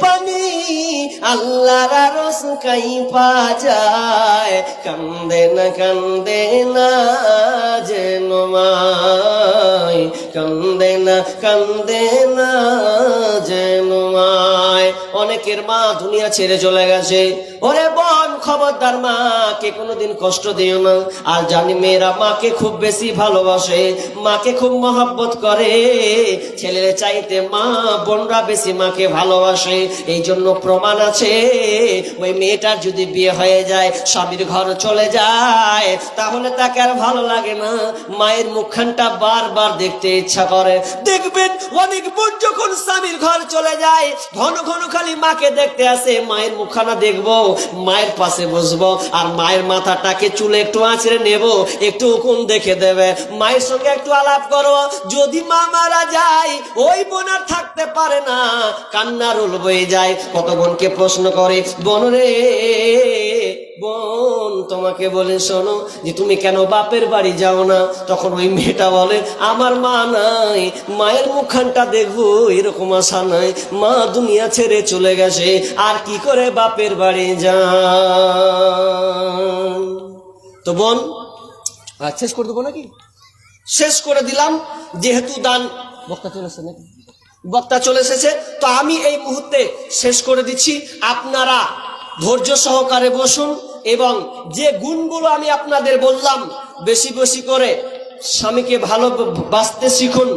পানি আল্লাহর আরশ কাইপা যায়, কান্দে না যেন মায়, কান্দে না যেন মায়। অনেকের মা দুনিয়া ছেড়ে চলে গেছে। ওরে বোন খবরদার, মাকে কোনোদিন কষ্ট দিও না। আর জানি মেয়েরা মাকে খুব বেশি ভালোবাসে, মাকে খুব মহব্বত করে, ছেলের চাইতে মা বোনরা বেশি মাকে ভালোবাসে। এই জন্য প্রমাণ আছে, ওই মেয়েটার যদি বিয়ে হয়ে যায়, স্বামীর ঘর চলে যায়, তাহলে তাকে আর ভালো লাগে না, মায়ের মুখখানটা বারবার দেখতে ইচ্ছা করে। দেখবেন অনেক বোন যখন স্বামীর ঘর চলে যায়, ঘন ঘন খালি মাকে দেখতে আসে, মায়ের মুখখানা দেখবো, মায়ের পাশে পাশে বসবো আর মায়ের মাথাটাকে চুলে একটু আঁচড়ে নেব, একটু হুকুম দেখে দেবে, মায়ের সঙ্গে একটু আলাপ করো। যদি মা মারা যায় ওই বোন আর থাকতে পারে না, কান্নার রোল বয়ে যায়। কত বোনকে প্রশ্ন করে, বোন রে বোন, তোমাকে বলে শোনো যে তুমি কেন বাপের বাড়ি যাও না? তখন ওই মেয়েটা বলে, আমার মা নাই, মায়ের মুখখানটা দেখবো এরকম আশা নাই, মা দুনিয়া ছেড়ে চলে গেছে, আর কি করে বাপের বাড়ি যা। তো বোন শেষ করে দেবো নাকি? শেষ করে দিলাম। যেহেতু দান বক্তা চলেছে নাকি? বক্তা চলে এসেছে, তো আমি এই মুহূর্তে শেষ করে দিচ্ছি। আপনারা ধৈর্য সহকারে বসুন এবং যে গুণগুলো আমি আপনাদের বললাম বেশি বেশি করে স্বামীকে ভালোবাসতে শিখুন,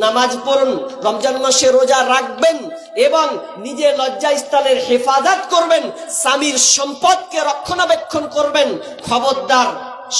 নামাজ পড়ুন, রমজান মাসে রোজা রাখবেন এবং নিজে লজ্জাস্থানের হেফাজত করবেন, স্বামীর সম্পদকে রক্ষণাবেক্ষণ করবেন। খবরদার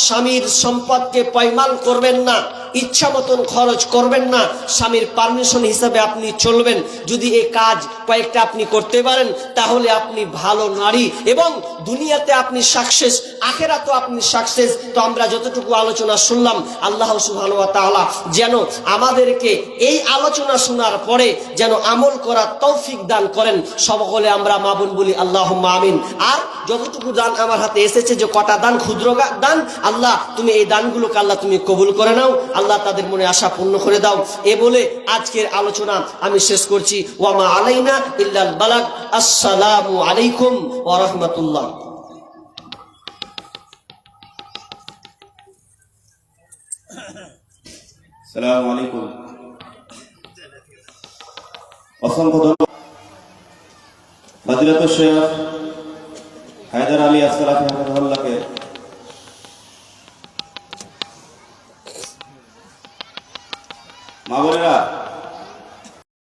স্বামীর সম্পদকে পয়মাল করবেন না, ইচ্ছা মতন খরচ করবেন না, স্বামীর পারমিশন হিসাবে আপনি চলবেন। যদি এই কাজ কয়েকটা আপনি করতে পারেন তাহলে আপনি ভালো নারী এবং দুনিয়াতে আপনি সাকসেস, আখেরাতেও আপনি সাকসেস। তো আমরা যতটুকু আলোচনা শুনলাম, আল্লাহ সুবহানাহু ওয়া তাআলা যেন আমাদেরকে এই আলোচনা শোনার পরে যেন আমল করার তৌফিক দান করেন। সকলে আমরা মা বোন বলি আল্লাহুম্মা আমিন। আর যতটুকু দান আমার হাতে এসেছে, যে কটা দান, ক্ষুদ্র দান, আল্লাহ তুমি এই দানগুলোকে আল্লাহ তুমি কবুল করে নাও, আল্লাহ তাদের মনে আশা পূর্ণ করে দাও। এ বলে আজকের আলোচনা আমি শেষ করছি। ওয়া মা আলাইনা ইল্লাল বালাগ। আসসালামু আলাইকুম ওয়া রাহমাতুল্লাহ। আসসালামু আলাইকুম। অসংখ্য ধন্যবাদ ফজিলাতুল শেখ হায়দার আলী আসসালাফি হাফিজাহুল্লাহকে। মা বোনেরা,